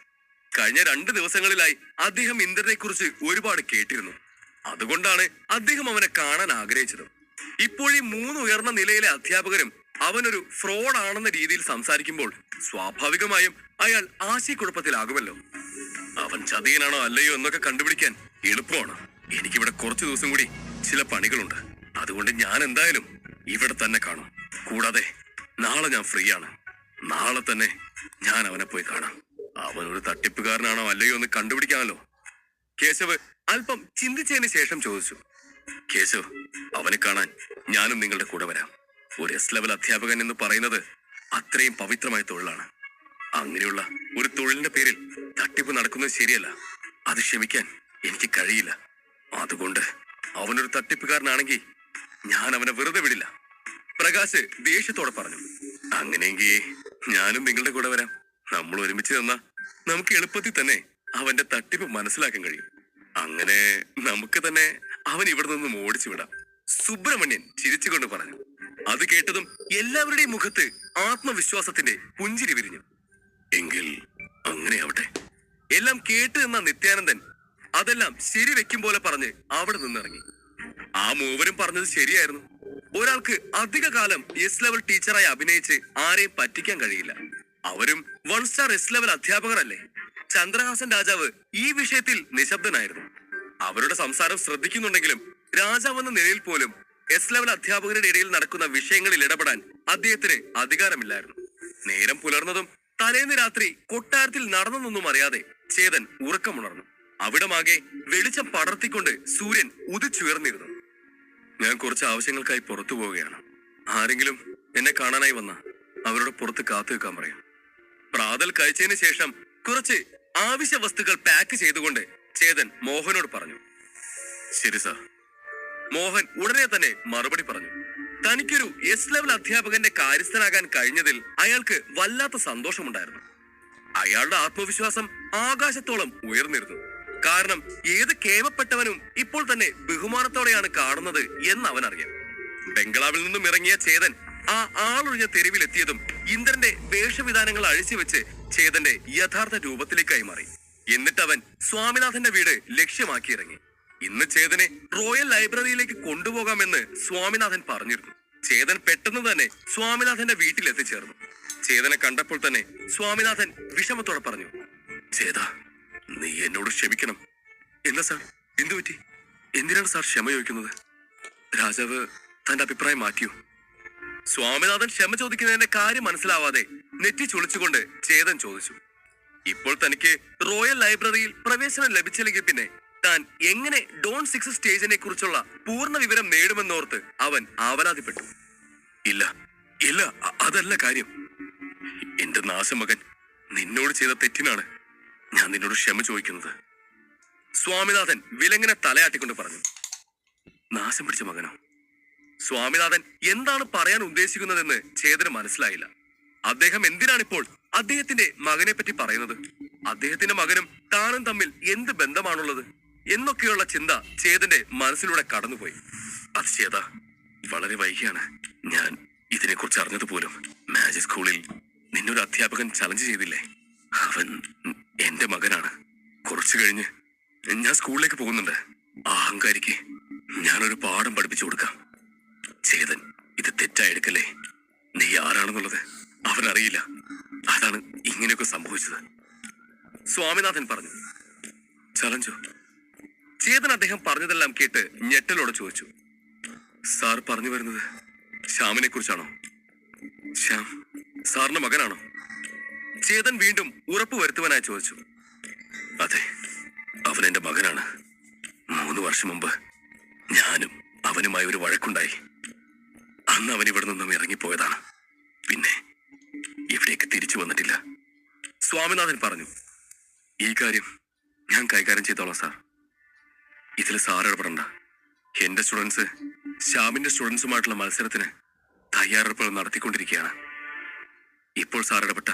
കഴിഞ്ഞ 2 ദിവസങ്ങളിലായി അദ്ദേഹം ഇന്ദ്രനെ കുറിച്ച് ഒരുപാട് കേട്ടിരുന്നു. അതുകൊണ്ടാണ് അദ്ദേഹം അവനെ കാണാൻ ആഗ്രഹിച്ചത്. ഇപ്പോൾ ഈ 3 ഉയർന്ന നിലയിലെ അധ്യാപകരും അവനൊരു ഫ്രോഡ് ആണെന്ന രീതിയിൽ സംസാരിക്കുമ്പോൾ സ്വാഭാവികമായും അയാൾ ആശയക്കുഴപ്പത്തിലാകുമല്ലോ. അവൻ ചതിയനാണോ അല്ലയോ എന്നൊക്കെ കണ്ടുപിടിക്കാൻ എളുപ്പമാണ്. എനിക്കിവിടെ കുറച്ചു ദിവസം കൂടി ചില പണികളുണ്ട്. അതുകൊണ്ട് ഞാൻ എന്തായാലും ഇവിടെ തന്നെ കാണും. കൂടാതെ നാളെ ഞാൻ ഫ്രീ ആണ്. നാളെ തന്നെ ഞാൻ അവനെ പോയി കാണാം. അവനൊരു തട്ടിപ്പുകാരനാണോ അല്ലയോ എന്ന് കണ്ടുപിടിക്കാമല്ലോ. കേശവ് അല്പം ചിന്തിച്ചതിന് ശേഷം ചോദിച്ചു. കേശവ്, അവനെ കാണാൻ ഞാനും നിങ്ങളുടെ കൂടെ വരാം. ഒരു എസ് ലെവൽ അധ്യാപകൻ എന്ന് പറയുന്നത് അത്രയും പവിത്രമായ തൊഴിലാണ്. അങ്ങനെയുള്ള ഒരു തൊഴിലിന്റെ പേരിൽ തട്ടിപ്പ് നടക്കുന്നത് ശരിയല്ല. അത് ക്ഷമിക്കാൻ എനിക്ക് കഴിയില്ല. അതുകൊണ്ട് അവനൊരു തട്ടിപ്പുകാരനാണെങ്കിൽ ഞാൻ അവനെ വെറുതെ വിടില്ല. പ്രകാശ് ദേഷ്യത്തോടെ പറഞ്ഞു. അങ്ങനെയെങ്കിൽ ഞാനും നിങ്ങളുടെ കൂടെ വരാം. നമ്മൾ ഒരുമിച്ച് നിന്നാ നമുക്ക് എളുപ്പത്തിൽ തന്നെ അവന്റെ തട്ടിപ്പ് മനസ്സിലാക്കാൻ കഴിയും. അങ്ങനെ നമുക്ക് തന്നെ അവൻ ഇവിടെ നിന്നും ഓടിച്ചു വിടാം. സുബ്രഹ്മണ്യൻ ചിരിച്ചുകൊണ്ട് പറഞ്ഞു. അത് കേട്ടതും എല്ലാവരുടെയും മുഖത്ത് ആത്മവിശ്വാസത്തിന്റെ പുഞ്ചിരി വിരിഞ്ഞു. എങ്കിൽ അങ്ങനെയാവട്ടെ. എല്ലാം കേട്ട് നിന്ന നിത്യാനന്ദൻ അതെല്ലാം ശരി വെക്കും പോലെ പറഞ്ഞ് അവിടെ നിന്നിറങ്ങി. ആ മൂവരും പറഞ്ഞത് ശരിയായിരുന്നു. ഒരാൾക്ക് അധിക കാലം എസ് ലെവൽ ടീച്ചറായി അഭിനയിച്ച് ആരെയും പറ്റിക്കാൻ കഴിയില്ല. അവരും 1 സ്റ്റാർ എസ് ലെവൽ അധ്യാപകരല്ലേ. ചന്ദ്രഹാസൻ രാജാവ് ഈ വിഷയത്തിൽ നിശബ്ദനായിരുന്നു. അവരുടെ സംസാരം ശ്രദ്ധിക്കുന്നുണ്ടെങ്കിലും രാജാവെന്ന നിലയിൽ പോലും എസ് ലെവൽ അധ്യാപകരുടെ ഇടയിൽ നടക്കുന്ന വിഷയങ്ങളിൽ ഇടപെടാൻ അദ്ദേഹത്തിന് അധികാരമില്ലായിരുന്നു. നേരം പുലർന്നതും തലേന്ന് രാത്രി കൊട്ടാരത്തിൽ നടന്നതൊന്നും അറിയാതെ ചേതൻ ഉറക്കമുണർന്നു. അവിടമാകെ വെളിച്ചം പടർത്തിക്കൊണ്ട് സൂര്യൻ ഉദിച്ചുയർന്നിരുന്നു. ഞാൻ കുറച്ച് ആവശ്യങ്ങൾക്കായി പുറത്തു പോവുകയാണ്. ആരെങ്കിലും എന്നെ കാണാനായി വന്ന അവരുടെ പുറത്ത് കാത്തു വെക്കാൻ പറയും. പ്രാതൽ കഴിച്ചതിന് ശേഷം കുറച്ച് ആവശ്യ വസ്തുക്കൾ പാക്ക് ചെയ്തുകൊണ്ട് ചേതൻ മോഹനോട് പറഞ്ഞു. ശരി സാർ. മോഹൻ ഉടനെ തന്നെ മറുപടി പറഞ്ഞു. തനിക്കൊരു എസ് ലെവൽ അധ്യാപകന്റെ കാര്യസ്ഥനാകാൻ കഴിഞ്ഞതിൽ അയാൾക്ക് വല്ലാത്ത സന്തോഷമുണ്ടായിരുന്നു. അയാളുടെ ആത്മവിശ്വാസം ആകാശത്തോളം ഉയർന്നിരുന്നു. കാരണം ഏത് കേവപ്പെട്ടവനും ഇപ്പോൾ തന്നെ ബഹുമാനത്തോടെയാണ് കാണുന്നത് എന്ന് അവനറിയാം. ബംഗ്ലാവിൽ നിന്നും ഇറങ്ങിയ ചേതൻ ആ ആളൊഴിഞ്ഞ തെരുവിലെത്തിയതും ഇന്ദ്രന്റെ വേഷവിധാനങ്ങൾ അഴിച്ചുവെച്ച് ചേതന്റെ യഥാർത്ഥ രൂപത്തിലേക്കായി മാറി. എന്നിട്ട് അവൻ സ്വാമിനാഥന്റെ വീട് ലക്ഷ്യമാക്കി ഇറങ്ങി. ഇന്ന് ചേതനെ റോയൽ ലൈബ്രറിയിലേക്ക് കൊണ്ടുപോകാമെന്ന് സ്വാമിനാഥൻ പറഞ്ഞിരുന്നു. ചേതൻ പെട്ടെന്ന് തന്നെ സ്വാമിനാഥന്റെ വീട്ടിൽ എത്തിച്ചേർന്നു. ചേതനെ കണ്ടപ്പോൾ തന്നെ സ്വാമിനാഥൻ വിഷമത്തോടെ പറഞ്ഞു. ചേത, നീ എന്നോട് ക്ഷമിക്കണം. എന്താ സാർ, എന്തു പറ്റി? എന്തിനാണ് സാർ ക്ഷമ ചോദിക്കുന്നത്? രാജാവ് തന്റെ അഭിപ്രായം മാറ്റിയോ? സ്വാമിനാഥൻ ക്ഷമ ചോദിക്കുന്നതിന്റെ കാര്യം മനസ്സിലാവാതെ നെറ്റി ചുളിച്ചുകൊണ്ട് ചേതൻ ചോദിച്ചു. ഇപ്പോൾ തനിക്ക് റോയൽ ലൈബ്രറിയിൽ പ്രവേശനം ലഭിച്ചില്ലെങ്കിൽ പിന്നെ താൻ എങ്ങനെ ഡോൺ 6 സ്റ്റേജിനെ കുറിച്ചുള്ള പൂർണ്ണ വിവരം നേടുമെന്നോർത്ത് അവൻ ആവലാതിപ്പെട്ടു. ഇല്ല ഇല്ല, അതല്ല കാര്യം. എന്റെ നാശമകൻ നിന്നോട് ചെയ്ത തെറ്റിനാണ് ഞാൻ നിന്നോട് ക്ഷമ ചോദിക്കുന്നത്. സ്വാമിനാഥൻ വിലങ്ങനെ തലയാട്ടിക്കൊണ്ട് പറഞ്ഞു. നാശം പിടിച്ച മകനോ? സ്വാമിനാഥൻ എന്താണ് പറയാൻ ഉദ്ദേശിക്കുന്നതെന്ന് ചേതന് മനസ്സിലായില്ല. അദ്ദേഹം എന്തിനാണിപ്പോൾ അദ്ദേഹത്തിന്റെ മകനെ പറ്റി പറയുന്നത്? അദ്ദേഹത്തിന്റെ മകനും താനും തമ്മിൽ എന്ത് ബന്ധമാണുള്ളത് എന്നൊക്കെയുള്ള ചിന്ത ചേതന്റെ മനസ്സിലൂടെ കടന്നുപോയി. അത് ചേത, വളരെ വൈകിയാണ് ഞാൻ ഇതിനെക്കുറിച്ച് അറിഞ്ഞത് പോലും. മാജിക് സ്കൂളിൽ നിന്നൊരു അധ്യാപകൻ ചലഞ്ച് ചെയ്തില്ലേ? അവൻ എന്റെ മകനാണ്. കുറച്ചു കഴിഞ്ഞ് ഞാൻ സ്കൂളിലേക്ക് പോകുന്നുണ്ട്. ആ അഹങ്കാരിക്ക് ഞാനൊരു പാഠം പഠിപ്പിച്ചു കൊടുക്കാം. ചേതൻ, ഇത് തെറ്റായി എടുക്കല്ലേ. നീ ആരാണെന്നുള്ളത് അവനറിയില്ല. അതാണ് ഇങ്ങനെയൊക്കെ സംഭവിച്ചത്. സ്വാമിനാഥൻ പറഞ്ഞു. ചലഞ്ചോ? ചേതൻ അദ്ദേഹം പറഞ്ഞതെല്ലാം കേട്ട് ഞെട്ടലോടെ ചോദിച്ചു. സാർ പറഞ്ഞു വരുന്നത് ശ്യാമിനെ കുറിച്ചാണോ? ശ്യാം സാറിന്റെ മകനാണോ? ചേതൻ വീണ്ടും ഉറപ്പ് വരുത്തുവാനായി ചോദിച്ചു. അതെ, അവൻ എന്റെ മകനാണ്. 3 വർഷം മുമ്പ് ഞാനും അവനുമായി ഒരു വഴക്കുണ്ടായി. അന്ന് അവൻ ഇവിടെ നിന്നും ഇറങ്ങിപ്പോയതാണ്. പിന്നെ ഇവിടേക്ക് തിരിച്ചു വന്നിട്ടില്ല. സ്വാമിനാഥൻ പറഞ്ഞു. ഈ കാര്യം ഞാൻ കൈകാര്യം ചെയ്തോളാം സാർ. ഇതിൽ സാർ ഇടപെടണ്ട. എന്റെ സ്റ്റുഡൻസ് ശ്യാമിന്റെ സ്റ്റുഡൻസുമായിട്ടുള്ള മത്സരത്തിന് തയ്യാറെടുപ്പുകൾ നടത്തിക്കൊണ്ടിരിക്കുകയാണ്. ഇപ്പോൾ സാർ ഇടപെട്ട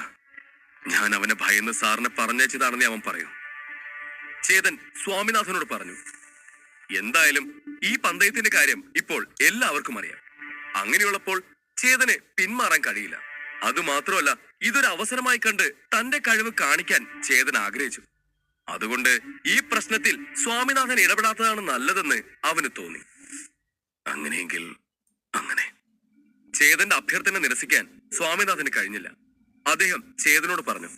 ഞാൻ അവനെ ഭയന്ന് സാറിനെ പറഞ്ഞയച്ചതാണെന്ന് അവൻ പറയൂ. ചേതൻ സ്വാമിനാഥനോട് പറഞ്ഞു. എന്തായാലും ഈ പന്തയത്തിന്റെ കാര്യം ഇപ്പോൾ എല്ലാവർക്കും അറിയാം. അങ്ങനെയുള്ളപ്പോൾ ചേതന് പിന്മാറാൻ കഴിയില്ല. അതുമാത്രമല്ല, ഇതൊരു അവസരമായി കണ്ട് തന്റെ കഴിവ് കാണിക്കാൻ ചേതൻ ആഗ്രഹിച്ചു. അതുകൊണ്ട് ഈ പ്രശ്നത്തിൽ സ്വാമിനാഥൻ ഇടപെടാത്തതാണ് നല്ലതെന്ന് അവന് തോന്നി. അങ്ങനെയെങ്കിൽ അങ്ങനെ. ചേതന്റെ അഭ്യർത്ഥന നിരസിക്കാൻ സ്വാമിനാഥന് കഴിഞ്ഞില്ല. അദ്ദേഹം ചേതനോട് പറഞ്ഞു.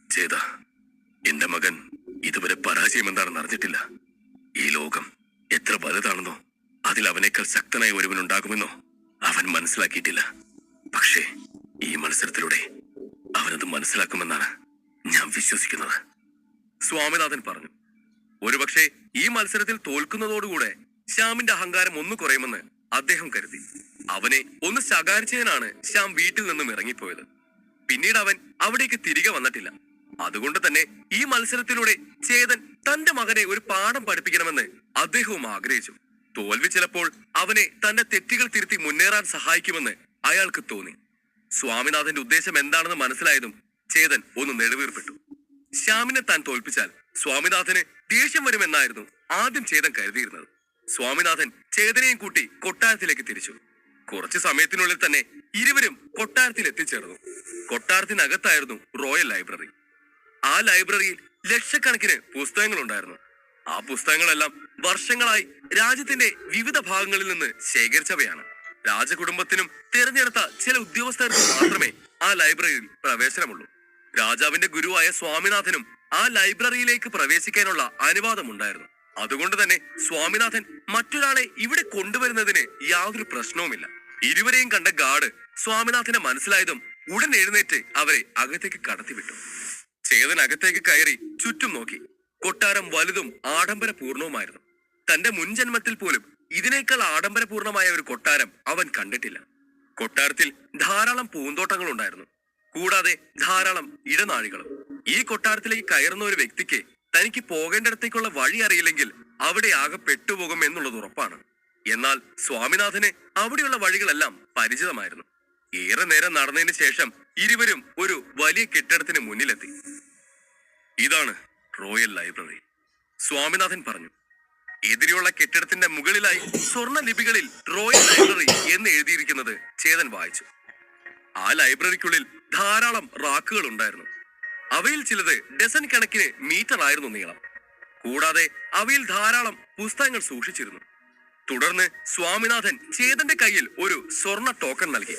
ചേത, എന്റെ മകൻ ഇതുവരെ പരാജയം എന്താണെന്ന് അറിഞ്ഞിട്ടില്ല. ഈ ലോകം എത്ര വലുതാണെന്നോ അതിൽ അവനേക്കാൾ ശക്തനായ ഒരുവനുണ്ടാകുമെന്നോ അവൻ മനസ്സിലാക്കിയിട്ടില്ല. പക്ഷേ ഈ മത്സരത്തിലൂടെ അവനത് മനസ്സിലാക്കുമെന്നാണ് ഞാൻ വിശ്വസിക്കുന്നത്. സ്വാമിനാഥൻ പറഞ്ഞു. ഒരുപക്ഷെ ഈ മത്സരത്തിൽ തോൽക്കുന്നതോടുകൂടെ ശ്യാമിന്റെ അഹങ്കാരം ഒന്ന് കുറയുമെന്ന് അദ്ദേഹം കരുതി. അവനെ ഒന്ന് ശകാരിച്ചതിനാണ് ശ്യാം വീട്ടിൽ നിന്നും ഇറങ്ങിപ്പോയത്. പിന്നീട് അവൻ അവിടേക്ക് തിരികെ വന്നിട്ടില്ല. അതുകൊണ്ട് തന്നെ ഈ മത്സരത്തിലൂടെ ചേതൻ തന്റെ മകനെ ഒരു പാഠം പഠിപ്പിക്കണമെന്ന് അദ്ദേഹവും ആഗ്രഹിച്ചു. തോൽവി ചിലപ്പോൾ അവനെ തന്റെ തെറ്റുകൾ തിരുത്തി മുന്നേറാൻ സഹായിക്കുമെന്ന് അയാൾക്ക് തോന്നി. സ്വാമിനാഥന്റെ ഉദ്ദേശം എന്താണെന്ന് മനസ്സിലായതും ചേതൻ ഒന്ന് നെടുവീർപ്പെട്ടു. ശ്യാമിനെ താൻ തോൽപ്പിച്ചാൽ സ്വാമിനാഥന് ദേഷ്യം വരുമെന്നായിരുന്നു ആദ്യം ചേതൻ കരുതിയിരുന്നത്. സ്വാമിനാഥൻ ചേതനയും കൂട്ടി കൊട്ടാരത്തിലേക്ക് തിരിച്ചു. കുറച്ചു സമയത്തിനുള്ളിൽ തന്നെ ഇരുവരും കൊട്ടാരത്തിൽ എത്തിച്ചേർന്നു. കൊട്ടാരത്തിനകത്തായിരുന്നു റോയൽ ലൈബ്രറി. ആ ലൈബ്രറിയിൽ ലക്ഷക്കണക്കിന് പുസ്തകങ്ങൾ ഉണ്ടായിരുന്നു. ആ പുസ്തകങ്ങളെല്ലാം വർഷങ്ങളായി രാജ്യത്തിന്റെ വിവിധ ഭാഗങ്ങളിൽ നിന്ന് ശേഖരിച്ചവയാണ്. രാജകുടുംബത്തിനും തിരഞ്ഞെടുത്ത ചില ഉദ്യോഗസ്ഥർക്കും മാത്രമേ ആ ലൈബ്രറിയിൽ പ്രവേശനമുള്ളൂ. രാജാവിന്റെ ഗുരുവായ സ്വാമിനാഥനും ആ ലൈബ്രറിയിലേക്ക് പ്രവേശിക്കാനുള്ള അനുവാദമുണ്ടായിരുന്നു. അതുകൊണ്ട് തന്നെ സ്വാമിനാഥൻ മറ്റൊരാളെ ഇവിടെ കൊണ്ടുവരുന്നതിന് യാതൊരു പ്രശ്നവുമില്ല. ഇരുവരെയും കണ്ട ഗാർഡ് സ്വാമിനാഥനെ മനസ്സിലായതും ഉടൻ എഴുന്നേറ്റ് അവരെ അകത്തേക്ക് കടത്തിവിട്ടു. ചേതൻ അകത്തേക്ക് കയറി ചുറ്റും നോക്കി. കൊട്ടാരം വലുതും ആഡംബരപൂർണവുമായിരുന്നു. തന്റെ മുൻജന്മത്തിൽ പോലും ഇതിനേക്കാൾ ആഡംബരപൂർണമായ ഒരു കൊട്ടാരം അവൻ കണ്ടിട്ടില്ല. കൊട്ടാരത്തിൽ ധാരാളം പൂന്തോട്ടങ്ങൾ ഉണ്ടായിരുന്നു, കൂടാതെ ധാരാളം ഇടനാഴികളും. ഈ കൊട്ടാരത്തിലേക്ക് കയറുന്ന ഒരു വ്യക്തിക്ക് തനിക്ക് പോകേണ്ടിടത്തേക്കുള്ള വഴി അറിയില്ലെങ്കിൽ അവിടെ ആകെ പെട്ടുപോകും എന്നുള്ളത് ഉറപ്പാണ്. എന്നാൽ സ്വാമിനാഥന് അവിടെയുള്ള വഴികളെല്ലാം പരിചിതമായിരുന്നു. ഏറെ നേരം നടന്നതിന് ശേഷം ഇരുവരും ഒരു വലിയ കെട്ടിടത്തിന് മുന്നിലെത്തി. ഇതാണ് റോയൽ ലൈബ്രറി, സ്വാമിനാഥൻ പറഞ്ഞു. എതിരെയുള്ള കെട്ടിടത്തിന്റെ മുകളിലായി സ്വർണ്ണ ലിപികളിൽ റോയൽ ലൈബ്രറി എന്ന് എഴുതിയിരിക്കുന്നത് ചേതൻ വായിച്ചു. ആ ലൈബ്രറിക്കുള്ളിൽ ധാരാളം റാക്കുകൾ ഉണ്ടായിരുന്നു. അവയിൽ ചിലത് ഡസൻ കണക്കിന് മീറ്റർ ആയിരുന്നു നീളം. കൂടാതെ അവയിൽ ധാരാളം പുസ്തകങ്ങൾ സൂക്ഷിച്ചിരുന്നു. തുടർന്ന് സ്വാമിനാഥൻ ചേതന്റെ കയ്യിൽ ഒരു സ്വർണ്ണ ടോക്കൺ നൽകി.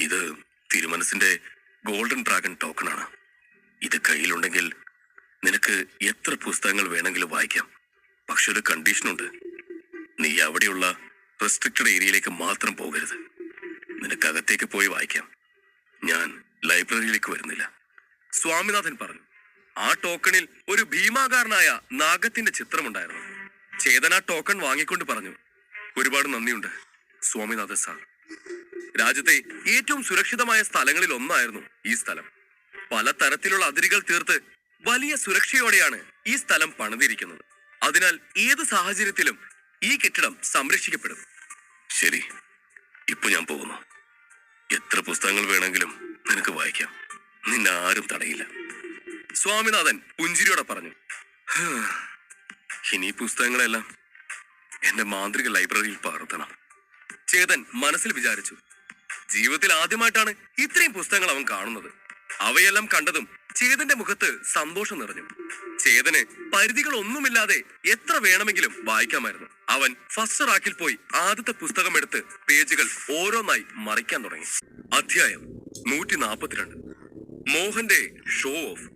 ഇത് തിരുമനസിന്റെ ഗോൾഡൻ ഡ്രാഗൺ ടോക്കണാണ്. ഇത് കയ്യിലുണ്ടെങ്കിൽ നിനക്ക് എത്ര പുസ്തകങ്ങൾ വേണമെങ്കിലും വായിക്കാം. പക്ഷെ ഒരു കണ്ടീഷനുണ്ട്. നീ അവിടെയുള്ള റെസ്ട്രിക്റ്റഡ് ഏരിയയിലേക്ക് മാത്രം പോകരുത്. നിനക്ക് അകത്തേക്ക് പോയി വായിക്കാം. ഞാൻ ലൈബ്രറിയിലേക്ക് വരുന്നില്ല, സ്വാമിനാഥൻ പറഞ്ഞു. ആ ടോക്കണിൽ ഒരു ഭീമാകാരനായ നാഗത്തിന്റെ ചിത്രമുണ്ടായിരുന്നു. ചേതൻ ആ ടോക്കൺ വാങ്ങിക്കൊണ്ട് പറഞ്ഞു, ഒരുപാട് നന്ദിയുണ്ട് സ്വാമിനാഥൻ സാർ. രാജ്യത്തെ ഏറ്റവും സുരക്ഷിതമായ സ്ഥലങ്ങളിൽ ഒന്നായിരുന്നു ഈ സ്ഥലം. പല തരത്തിലുള്ള അതിരുകൾ തീർത്ത് വലിയ സുരക്ഷയോടെയാണ് ഈ സ്ഥലം പണിതിരിക്കുന്നത്. അതിനാൽ ഏത് സാഹചര്യത്തിലും ഈ കെട്ടിടം സംരക്ഷിക്കപ്പെടും. ശരി, ഇപ്പൊ ഞാൻ പോകുന്നു. എത്ര പുസ്തകങ്ങൾ വേണമെങ്കിലും നിനക്ക് വായിക്കാം. നിന്നെ ആരും തടയില്ല, സ്വാമിനാഥൻ പുഞ്ചിരിയോടെ പറഞ്ഞു. ഇനി പുസ്തകങ്ങളെല്ലാം എന്റെ മാന്ത്രിക ലൈബ്രറിയിൽ പകർത്തണം, ചേതൻ മനസ്സിൽ വിചാരിച്ചു. ജീവിതത്തിൽ ആദ്യമായിട്ടാണ് ഇത്രയും പുസ്തകങ്ങൾ അവൻ കാണുന്നത്. അവയെല്ലാം കണ്ടതും ചേതന്റെ മുഖത്ത് സന്തോഷം നിറഞ്ഞു. ചേതന് പരിധികളൊന്നുമില്ലാതെ എത്ര വേണമെങ്കിലും വായിക്കാമായിരുന്നു. അവൻ ഫസ്റ്റ് റാക്കിൽ പോയി ആദ്യത്തെ പുസ്തകം എടുത്ത് പേജുകൾ ഓരോന്നായി മറിക്കാൻ തുടങ്ങി. അധ്യായം 142. മോഹന്റെ ഷോ ഓഫ്.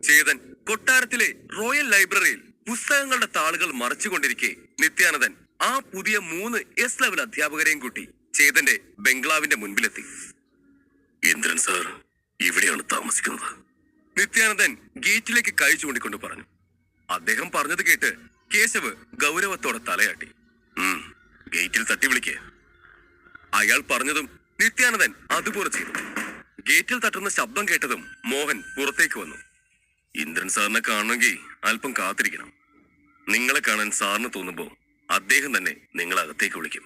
ചേതൻ കൊട്ടാരത്തിലെ റോയൽ ലൈബ്രറിയിൽ പുസ്തകങ്ങളുടെ താളുകൾ മറച്ചുകൊണ്ടിരിക്കെ നിത്യാനന്ദൻ ആ പുതിയ 3 എസ് ലെവൽ അധ്യാപകരെയും കൂട്ടി ചേതന്റെ ബംഗ്ലാവിന്റെ മുൻപിലെത്തി. ഇന്ദ്രൻ സാർ ഇവിടെയാണ് താമസിക്കുന്നത്, നിത്യാനന്ദൻ ഗേറ്റിലേക്ക് കൈ ചൂണ്ടിക്കൊണ്ട് പറഞ്ഞു. അദ്ദേഹം പറഞ്ഞത് കേട്ട് കേശവ് ഗൗരവത്തോടെ തലയാട്ടി. ഗേറ്റിൽ തട്ടി വിളിക്കേ. അയാൾ പറഞ്ഞതും നിത്യാനന്ദൻ അതുപോലെ ചെയ്തു. ഗേറ്റിൽ തട്ടുന്ന ശബ്ദം കേട്ടതും മോഹൻ പുറത്തേക്ക് വന്നു. ഇന്ദ്രൻ സാറിനെ കാണണമെങ്കിൽ അല്പം കാത്തിരിക്കണം. നിങ്ങളെ കാണാൻ സാറിന് തോന്നുമ്പോ അദ്ദേഹം തന്നെ നിങ്ങളെ അകത്തേക്ക് വിളിക്കും.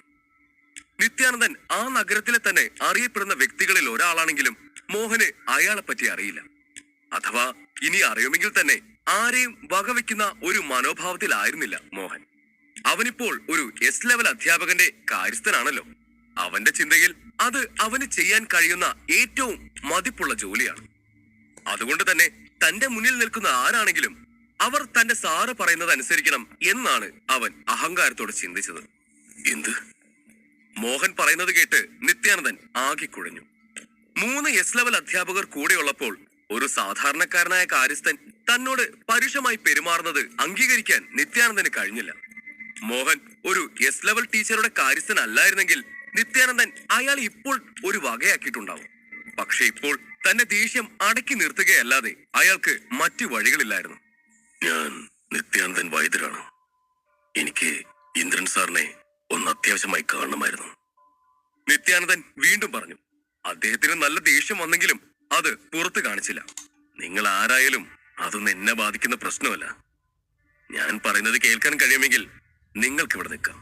നിത്യാനന്ദൻ ആ നഗരത്തിലെ തന്നെ അറിയപ്പെടുന്ന വ്യക്തികളിൽ ഒരാളാണെങ്കിലും മോഹന് അയാളെ പറ്റി അറിയില്ല. അഥവാ ഇനി അറിയുമെങ്കിൽ തന്നെ ആരെയും വകവെക്കുന്ന ഒരു മനോഭാവത്തിലായിരുന്നില്ല മോഹൻ. അവനിപ്പോൾ ഒരു എസ് ലെവൽ അധ്യാപകന്റെ കാര്യസ്ഥനാണല്ലോ. അവന്റെ ചിന്തയിൽ അത് അവന് ചെയ്യാൻ കഴിയുന്ന ഏറ്റവും മതിപ്പുള്ള ജോലിയാണ്. അതുകൊണ്ട് തന്നെ തന്റെ മുന്നിൽ നിൽക്കുന്ന ആരാണെങ്കിലും അവർ തന്റെ സാറ് പറയുന്നത് അനുസരിക്കണം എന്നാണ് അവൻ അഹങ്കാരത്തോടെ ചിന്തിച്ചത്. എന്ത്? മോഹൻ പറയുന്നത് കേട്ട് നിത്യാനന്ദൻ ആകെ കുഴഞ്ഞു. 3 എസ് ലെവൽ അധ്യാപകർ കൂടെയുള്ളപ്പോൾ ഒരു സാധാരണക്കാരനായ കാര്യസ്ഥൻ തന്നോട് പരുഷമായി പെരുമാറുന്നത് അംഗീകരിക്കാൻ നിത്യാനന്ദന് കഴിഞ്ഞില്ല. മോഹൻ ഒരു എസ് ലെവൽ ടീച്ചറുടെ കാര്യസ്ഥൻ അല്ലായിരുന്നെങ്കിൽ നിത്യാനന്ദൻ അയാൾ ഇപ്പോൾ ഒരു വകയാക്കിയിട്ടുണ്ടാവും. പക്ഷെ ഇപ്പോൾ തന്റെ ദേഷ്യം അടക്കി നിർത്തുകയല്ലാതെ അയാൾക്ക് മറ്റു വഴികളില്ലായിരുന്നു. ഞാൻ നിത്യാനന്ദൻ വൈദ്യരാണ്. എനിക്ക് ഇന്ദ്രൻ സാറിനെ ഒന്ന് അത്യാവശ്യമായി കാണണമായിരുന്നു, നിത്യാനന്ദൻ വീണ്ടും പറഞ്ഞു. അദ്ദേഹത്തിന് നല്ല ദേഷ്യം വന്നെങ്കിലും അത് പുറത്ത് കാണിച്ചില്ല. നിങ്ങൾ ആരായാലും അതൊന്നും എന്നെ ബാധിക്കുന്ന പ്രശ്നമല്ല. ഞാൻ പറയുന്നത് കേൾക്കാൻ കഴിയുമെങ്കിൽ നിങ്ങൾക്ക് ഇവിടെ നിൽക്കാം,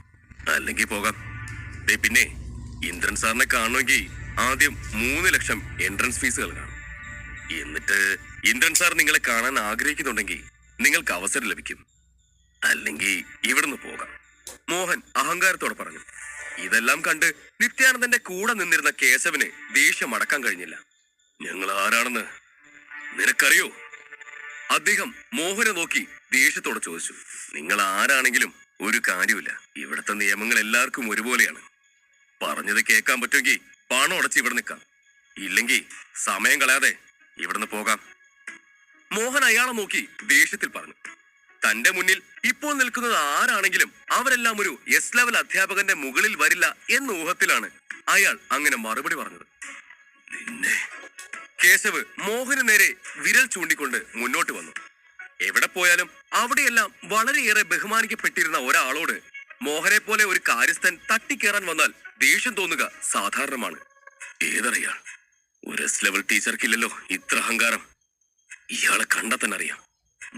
അല്ലെങ്കിൽ പോകാം. പിന്നെ ഇന്ദ്രൻ സാറിനെ കാണണമെങ്കിൽ ആദ്യം 3 ലക്ഷം എൻട്രൻസ് ഫീസുകൾ കാണും. എന്നിട്ട് ഇന്ദ്രൻ സാർ നിങ്ങളെ കാണാൻ ആഗ്രഹിക്കുന്നുണ്ടെങ്കിൽ നിങ്ങൾക്ക് അവസരം ലഭിക്കും, അല്ലെങ്കിൽ ഇവിടുന്ന് പോകാം. മോഹൻ അഹങ്കാരത്തോടെ പറഞ്ഞു. ഇതെല്ലാം കണ്ട് നിത്യാനന്ദന്റെ കൂടെ നിന്നിരുന്ന കേശവന് ദേഷ്യം അടക്കാൻ കഴിഞ്ഞില്ല. ഞങ്ങൾ ആരാണെന്ന് നിനക്കറിയോ? അദ്ദേഹം മോഹനെ നോക്കി ദേഷ്യത്തോടെ ചോദിച്ചു. നിങ്ങൾ ആരാണെങ്കിലും ഒരു കാര്യമില്ല. ഇവിടുത്തെ നിയമങ്ങൾ എല്ലാവർക്കും ഒരുപോലെയാണ്. പറഞ്ഞത് കേൾക്കാൻ പറ്റുമെങ്കിൽ പണം അടച്ച് ഇവിടെ നിൽക്കാം, ഇല്ലെങ്കിൽ സമയം കളയാതെ ഇവിടുന്ന് പോകാം. മോഹൻ അയാളെ നോക്കി ദേഷ്യത്തിൽ പറഞ്ഞു. തന്റെ മുന്നിൽ ഇപ്പോൾ നിൽക്കുന്നത് ആരാണെങ്കിലും അവരെല്ലാം ഒരു എസ് ലെവൽ അധ്യാപകന്റെ മുകളിൽ വരില്ല എന്ന ഊഹത്തിലാണ് അയാൾ അങ്ങനെ മറുപടി പറഞ്ഞത്. നിന്നെ കേശവ് മോഹന് നേരെ വിരൽ ചൂണ്ടിക്കൊണ്ട് മുന്നോട്ട് വന്നു. എവിടെ പോയാലും അവിടെയെല്ലാം വളരെയേറെ ബഹുമാനിക്കപ്പെട്ടിരുന്ന ഒരാളോട് മോഹനെ പോലെ ഒരു കാര്യസ്ഥൻ തട്ടിക്കേറാൻ വന്നാൽ ദേഷ്യം തോന്നുക സാധാരണമാണ്. ഏതറിയാൾ ഒരു എസ് ലെവൽ ടീച്ചർക്കില്ലല്ലോ ഇത്ര അഹങ്കാരം. ഇയാളെ കണ്ടാൽ തന്നെ അറിയാം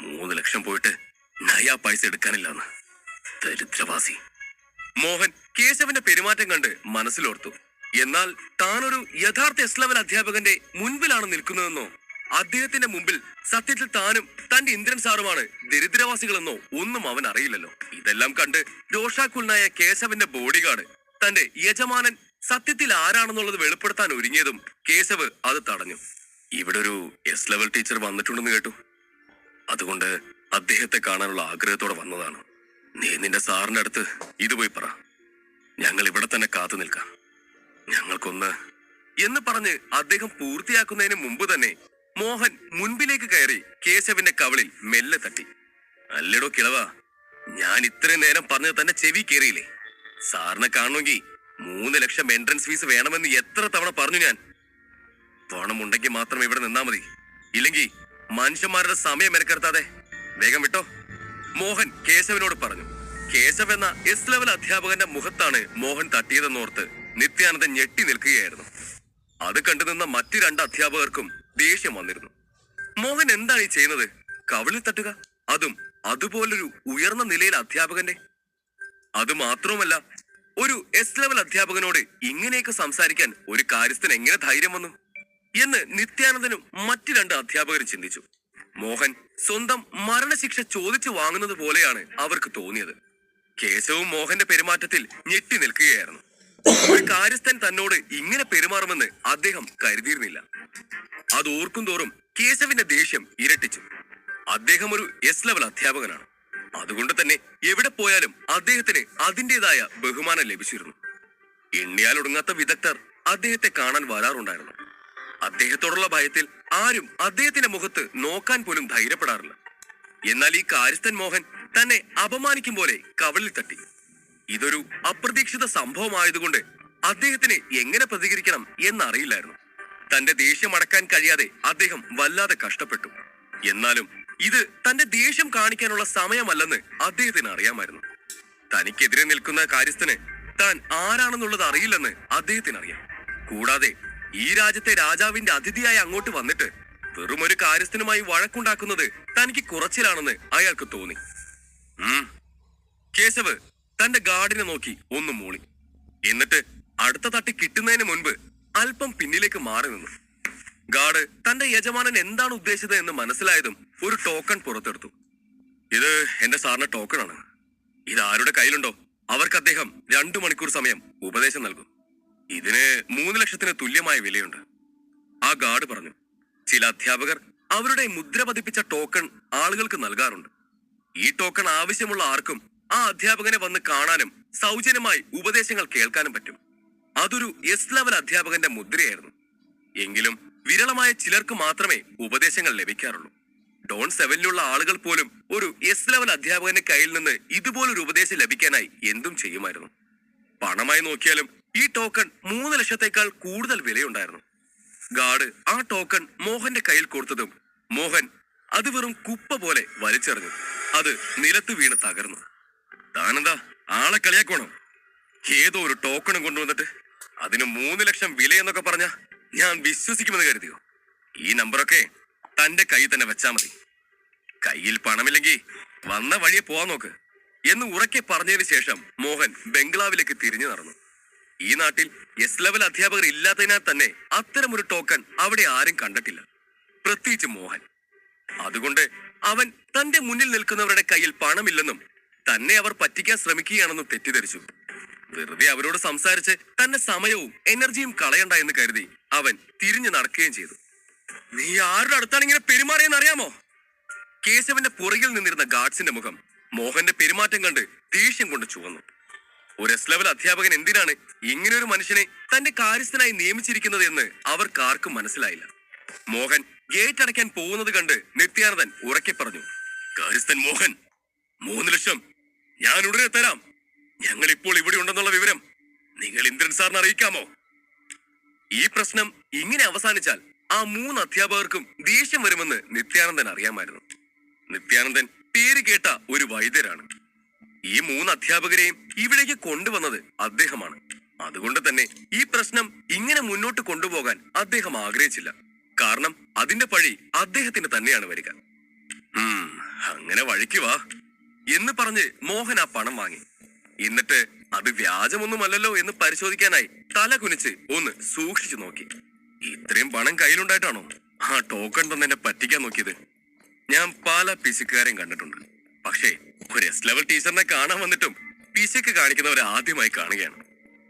3 ലക്ഷം പോയിട്ട് നയാ പൈസ എടുക്കാനില്ലെന്ന്. ദരിദ്രവാസി. മോഹൻ കേശവന്റെ പെരുമാറ്റം കണ്ട് മനസ്സിലോർത്തു. എന്നാൽ താനൊരു യഥാർത്ഥ എസ് ലെവൽ അധ്യാപകന്റെ മുൻപിലാണ് നിൽക്കുന്നതെന്നോ അദ്ദേഹത്തിന്റെ മുമ്പിൽ സത്യത്തിൽ താനും തന്റെ ഇന്ദ്രൻ സാറുമാണ് ദരിദ്രവാസികളെന്നോ ഒന്നും അവൻ അറിയില്ലല്ലോ. ഇതെല്ലാം കണ്ട് രോഷാകുലനായ കേശവന്റെ ബോഡിഗാർഡ് തന്റെ യജമാനൻ സത്യത്തിൽ ആരാണെന്നുള്ളത് വെളിപ്പെടുത്താൻ ഒരുങ്ങിയതും കേശവ് അത് തടഞ്ഞു. ഇവിടെ ഒരു എസ് ലെവൽ ടീച്ചർ വന്നിട്ടുണ്ടെന്ന് കേട്ടു. അതുകൊണ്ട് അദ്ദേഹത്തെ കാണാനുള്ള ആഗ്രഹത്തോടെ വന്നതാണ്. നീ നിന്റെ സാറിന്റെ അടുത്ത് ഇത് പോയി പറ. ഞങ്ങൾ ഇവിടെ തന്നെ കാത്തു നിൽക്കാം. ഞങ്ങൾക്കൊന്ന് എന്ന് പറഞ്ഞ് അദ്ദേഹം പൂർത്തിയാക്കുന്നതിന് മുമ്പ് തന്നെ മോഹൻ മുൻപിലേക്ക് കയറി കേശവിന്റെ കവളിൽ മെല്ലെ തട്ടി. അല്ലടോ കിളവാ, ഞാൻ ഇത്രയും നേരം പറഞ്ഞത് തന്നെ ചെവി കയറിയില്ലേ? സാറിനെ കാണണമെങ്കിൽ 3 ലക്ഷം എൻട്രൻസ് ഫീസ് വേണമെന്ന് എത്ര തവണ പറഞ്ഞു ഞാൻ. പണമുണ്ടെങ്കിൽ മാത്രം ഇവിടെ നിന്നാ മതി, ഇല്ലെങ്കിൽ മനുഷ്യന്മാരുടെ സമയം മെനക്കെടുത്താതെ വേഗം വിട്ടോ, മോഹൻ കേശവനോട് പറഞ്ഞു. കേശവ് എന്ന എസ് ലെവൽ അധ്യാപകന്റെ മുഖത്താണ് മോഹൻ തട്ടിയതെന്നോർത്ത് നിത്യാനന്ദൻ ഞെട്ടി നിൽക്കുകയായിരുന്നു. അത് കണ്ടു നിന്ന മറ്റു 2 അധ്യാപകർക്കും ദേഷ്യം വന്നിരുന്നു. മോഹൻ എന്താണ് ഈ ചെയ്യുന്നത്? കവിളിൽ തട്ടുക, അതും അതുപോലൊരു ഉയർന്ന നിലയിൽ അധ്യാപകന്റെ. അത് മാത്രവുമല്ല, ഒരു എസ് ലെവൽ അധ്യാപകനോട് ഇങ്ങനെയൊക്കെ സംസാരിക്കാൻ ഒരു കാര്യസ്ഥന് എങ്ങനെ ധൈര്യം വന്നു എന്ന് നിത്യാനന്ദനും മറ്റു 2 അധ്യാപകരും ചിന്തിച്ചു. മോഹൻ സ്വന്തം മരണശിക്ഷ ചോദിച്ചു വാങ്ങുന്നത് പോലെയാണ് അവർക്ക് തോന്നിയത്. കേശവും മോഹന്റെ പെരുമാറ്റത്തിൽ ഞെട്ടി നിൽക്കുകയായിരുന്നു. ഒരു കാര്യസ്ഥൻ തന്നോട് ഇങ്ങനെ പെരുമാറുമെന്ന് അദ്ദേഹം കരുതിയിരുന്നില്ല. അത് ഓർക്കും തോറും കേശവിന്റെ ദേഷ്യം ഇരട്ടിച്ചു. അദ്ദേഹം ഒരു എസ് ലെവൽ അധ്യാപകനാണ്. അതുകൊണ്ട് തന്നെ എവിടെ പോയാലും അദ്ദേഹത്തിന് അതിൻ്റെതായ ബഹുമാനം ലഭിച്ചിരുന്നു. എണ്ണിയാൽ ഒടുങ്ങാത്ത വിദഗ്ധർ അദ്ദേഹത്തെ കാണാൻ വരാറുണ്ടായിരുന്നു. അദ്ദേഹത്തോടുള്ള ഭയത്തിൽ ആരും അദ്ദേഹത്തിന്റെ മുഖത്ത് നോക്കാൻ പോലും ധൈര്യപ്പെടാറില്ല. എന്നാൽ ഈ കാര്യസ്ഥൻ മോഹൻ തന്നെ അപമാനിക്കും പോലെ കവിളിൽ തട്ടി. ഇതൊരു അപ്രതീക്ഷിത സംഭവമായതുകൊണ്ട് അദ്ദേഹത്തിന് എങ്ങനെ പ്രതികരിക്കണം എന്നറിയില്ലായിരുന്നു. തന്റെ ദേഷ്യം അടക്കാൻ കഴിയാതെ അദ്ദേഹം വല്ലാതെ കഷ്ടപ്പെട്ടു. എന്നാലും ഇത് തന്റെ ദേഷ്യം കാണിക്കാനുള്ള സമയമല്ലെന്ന് അദ്ദേഹത്തിന് അറിയാമായിരുന്നു. തനിക്കെതിരെ നിൽക്കുന്ന കാര്യസ്ഥന് താൻ ആരാണെന്നുള്ളത് അറിയില്ലെന്ന് അദ്ദേഹത്തിന് അറിയാം. കൂടാതെ ഈ രാജ്യത്തെ രാജാവിന്റെ അതിഥിയായി അങ്ങോട്ട് വന്നിട്ട് വെറുമൊരു കാര്യസ്ഥനുമായി വഴക്കുണ്ടാക്കുന്നത് തനിക്ക് കുറച്ചിലാണെന്ന് അയാൾക്ക് തോന്നി. കേശവ് തന്റെ ഗാർഡിനെ നോക്കി ഒന്ന് മൂളി. എന്നിട്ട് അടുത്ത തട്ടി കിട്ടുന്നതിന് മുൻപ് അല്പം പിന്നിലേക്ക് മാറി നിന്നു. ഗാർഡ് തന്റെ യജമാനൻ എന്താണ് ഉദ്ദേശിച്ചത് എന്ന് മനസ്സിലായതും ഒരു ടോക്കൺ പുറത്തെടുത്തു. ഇത് എന്റെ സാറിന്റെ ടോക്കൺ ആണ്. ഇത് ആരുടെ കയ്യിലുണ്ടോ അവർക്ക് അദ്ദേഹം 2 മണിക്കൂർ സമയം ഉപദേശം നൽകും. ഇതിന് 3 ലക്ഷത്തിന് തുല്യമായ വിലയുണ്ട്. ആ ഗാർഡ് പറഞ്ഞു. ചില അധ്യാപകർ അവരുടെ മുദ്ര പതിപ്പിച്ച ടോക്കൺ ആളുകൾക്ക് നൽകാറുണ്ട്. ഈ ടോക്കൺ ആവശ്യമുള്ള ആർക്കും ആ അധ്യാപകനെ വന്ന് കാണാനും സൗജന്യമായി ഉപദേശങ്ങൾ കേൾക്കാനും പറ്റും. അതൊരു എസ് ലെവൽ അധ്യാപകന്റെ മുദ്രയായിരുന്നു. എങ്കിലും വിരളമായ ചിലർക്ക് മാത്രമേ ഉപദേശങ്ങൾ ലഭിക്കാറുള്ളൂ. ഡോൺ 7ലുള്ള ആളുകൾ പോലും ഒരു എസ് ലെവൽ അധ്യാപകന്റെ കയ്യിൽ നിന്ന് ഇതുപോലൊരു ഉപദേശം ലഭിക്കാനായി എന്തും ചെയ്യുമായിരുന്നു. പണമായി നോക്കിയാലും ഈ ടോക്കൺ 3 ലക്ഷത്തേക്കാൾ കൂടുതൽ വിലയുണ്ടായിരുന്നു. ഗാർഡ് ആ ടോക്കൺ മോഹന്റെ കയ്യിൽ കൊടുത്തതും മോഹൻ അത് വെറും കുപ്പ പോലെ വലിച്ചെറിഞ്ഞു. അത് നിലത്ത് വീണ് തകർന്നു. താനെന്താ ആളെ കളിയാക്കണോ? ഏതോ ഒരു ടോക്കണും കൊണ്ടുവന്നിട്ട് അതിന് 3 ലക്ഷം വിലയെന്നൊക്കെ പറഞ്ഞ ഞാൻ വിശ്വസിക്കുമെന്ന് കരുതിയോ? ഈ നമ്പറൊക്കെ തന്റെ കയ്യിൽ തന്നെ വെച്ചാ മതി. കയ്യിൽ പണമില്ലെങ്കിൽ വന്ന വഴിയെ പോവാൻ നോക്ക് എന്ന് ഉറക്കെ പറഞ്ഞതിന് ശേഷം മോഹൻ ബംഗ്ലാവിലേക്ക് തിരിഞ്ഞു നടന്നു. ഈ നാട്ടിൽ എസ് ലെവൽ അധ്യാപകർ ഇല്ലാത്തതിനാൽ തന്നെ അത്തരമൊരു ടോക്കൺ അവിടെ ആരും കണ്ടിട്ടില്ല, പ്രത്യേകിച്ച് മോഹൻ. അതുകൊണ്ട് അവൻ തന്റെ മുന്നിൽ നിൽക്കുന്നവരുടെ കയ്യിൽ പണമില്ലെന്നും തന്നെ അവർ പറ്റിക്കാൻ ശ്രമിക്കുകയാണെന്ന് തെറ്റിദ്ധരിച്ചു. വെറുതെ അവരോട് സംസാരിച്ച് തന്റെ സമയവും എനർജിയും കളയണ്ട എന്ന് കരുതി അവൻ തിരിഞ്ഞു നടക്കുകയും ചെയ്തു. നീ ആരുടെ അടുത്താണ് ഇങ്ങനെ പെരുമാറിയെന്ന് അറിയാമോ? കേശവന്റെ പുറകിൽ നിന്നിരുന്ന ഗാർഡ്സിന്റെ മുഖം മോഹന്റെ പെരുമാറ്റം കണ്ട് ദേഷ്യം കൊണ്ട് ചുവന്നു. ഒരു എസ് ലെവൽ അധ്യാപകൻ എന്തിനാണ് ഇങ്ങനെ ഒരു മനുഷ്യനെ തന്റെ കാര്യസ്ഥനായി നിയമിച്ചിരിക്കുന്നത് എന്ന് അവർക്കാർക്കും മനസ്സിലായില്ല. മോഹൻ ഗേറ്റ് അടയ്ക്കാൻ പോകുന്നത് കണ്ട് നിത്യാനന്ദൻ ഉറക്കെ പറഞ്ഞു, കാര്യസ്ഥൻ മോഹൻ, 3 ലക്ഷം ഞാൻ ഉടനെ തരാം. ഞങ്ങൾ ഇപ്പോൾ ഇവിടെ ഉണ്ടെന്നുള്ള വിവരം നിങ്ങൾ ഇന്ദ്രൻ സാറിനെ അറിയിക്കാമോ? ഈ പ്രശ്നം ഇങ്ങനെ അവസാനിച്ചാൽ ആ 3 അധ്യാപകർക്കും ദേഷ്യം വരുമെന്ന് നിത്യാനന്ദൻ അറിയാമായിരുന്നു. നിത്യാനന്ദൻ പേര് കേട്ട ഒരു വൈദ്യരാണ്. ഈ 3 അധ്യാപകരെയും ഇവിടേക്ക് കൊണ്ടുവന്നത് അദ്ദേഹമാണ്. അതുകൊണ്ട് തന്നെ ഈ പ്രശ്നം ഇങ്ങനെ മുന്നോട്ട് കൊണ്ടുപോകാൻ അദ്ദേഹം ആഗ്രഹിച്ചില്ല. കാരണം അതിന്റെ പഴി അദ്ദേഹത്തിന് തന്നെയാണ് വരിക. അങ്ങനെ വഴിക്ക് വാ എന്ന് പറഞ്ഞ് മോഹൻ ആ പണം വാങ്ങി. എന്നിട്ട് അത് വ്യാജമൊന്നുമല്ലല്ലോ എന്ന് പരിശോധിക്കാനായി തല കുനിച്ച് ഒന്ന് സൂക്ഷിച്ചു നോക്കി. ഇത്രയും പണം കയ്യിലുണ്ടായിട്ടാണോ ആ ടോക്കൺ തന്നെ എന്നെ പറ്റിക്കാൻ നോക്കിയത്? ഞാൻ പല പിശുക്കാരെയും കണ്ടിട്ടുണ്ട്. പക്ഷേ ഒരു എസ് ലെവൽ ടീച്ചറിനെ കാണാൻ വന്നിട്ടും പിശുക്ക് കാണിക്കുന്നവരെ ആദ്യമായി കാണുകയാണ്.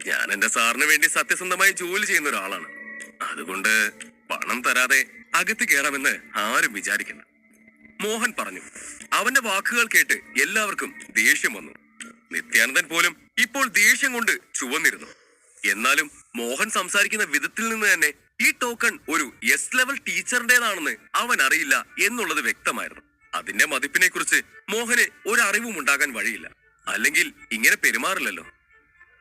ഞാൻ എന്റെ സാറിന് വേണ്ടി സത്യസന്ധമായി ജോലി ചെയ്യുന്ന ഒരാളാണ്. അതുകൊണ്ട് പണം തരാതെ അകത്ത് കയറാമെന്ന് ആരും വിചാരിക്കണ്ട, മോഹൻ പറഞ്ഞു. അവന്റെ വാക്കുകൾ കേട്ട് എല്ലാവർക്കും ദേഷ്യം വന്നു. നിത്യാനന്ദൻ പോലും ഇപ്പോൾ ദേഷ്യം കൊണ്ട് ചുവന്നിരുന്നു. എന്നാലും മോഹൻ സംസാരിക്കുന്ന വിധത്തിൽ നിന്ന് തന്നെ ഈ ടോക്കൺ ഒരു എസ് ലെവൽ ടീച്ചറിന്റേതാണെന്ന് അവൻ അറിയില്ല എന്നുള്ളത് വ്യക്തമായിരുന്നു. അതിന്റെ മതിപ്പിനെ കുറിച്ച് മോഹന് ഒരറിവും ഉണ്ടാകാൻ വഴിയില്ല. അല്ലെങ്കിൽ ഇങ്ങനെ പെരുമാറില്ലല്ലോ.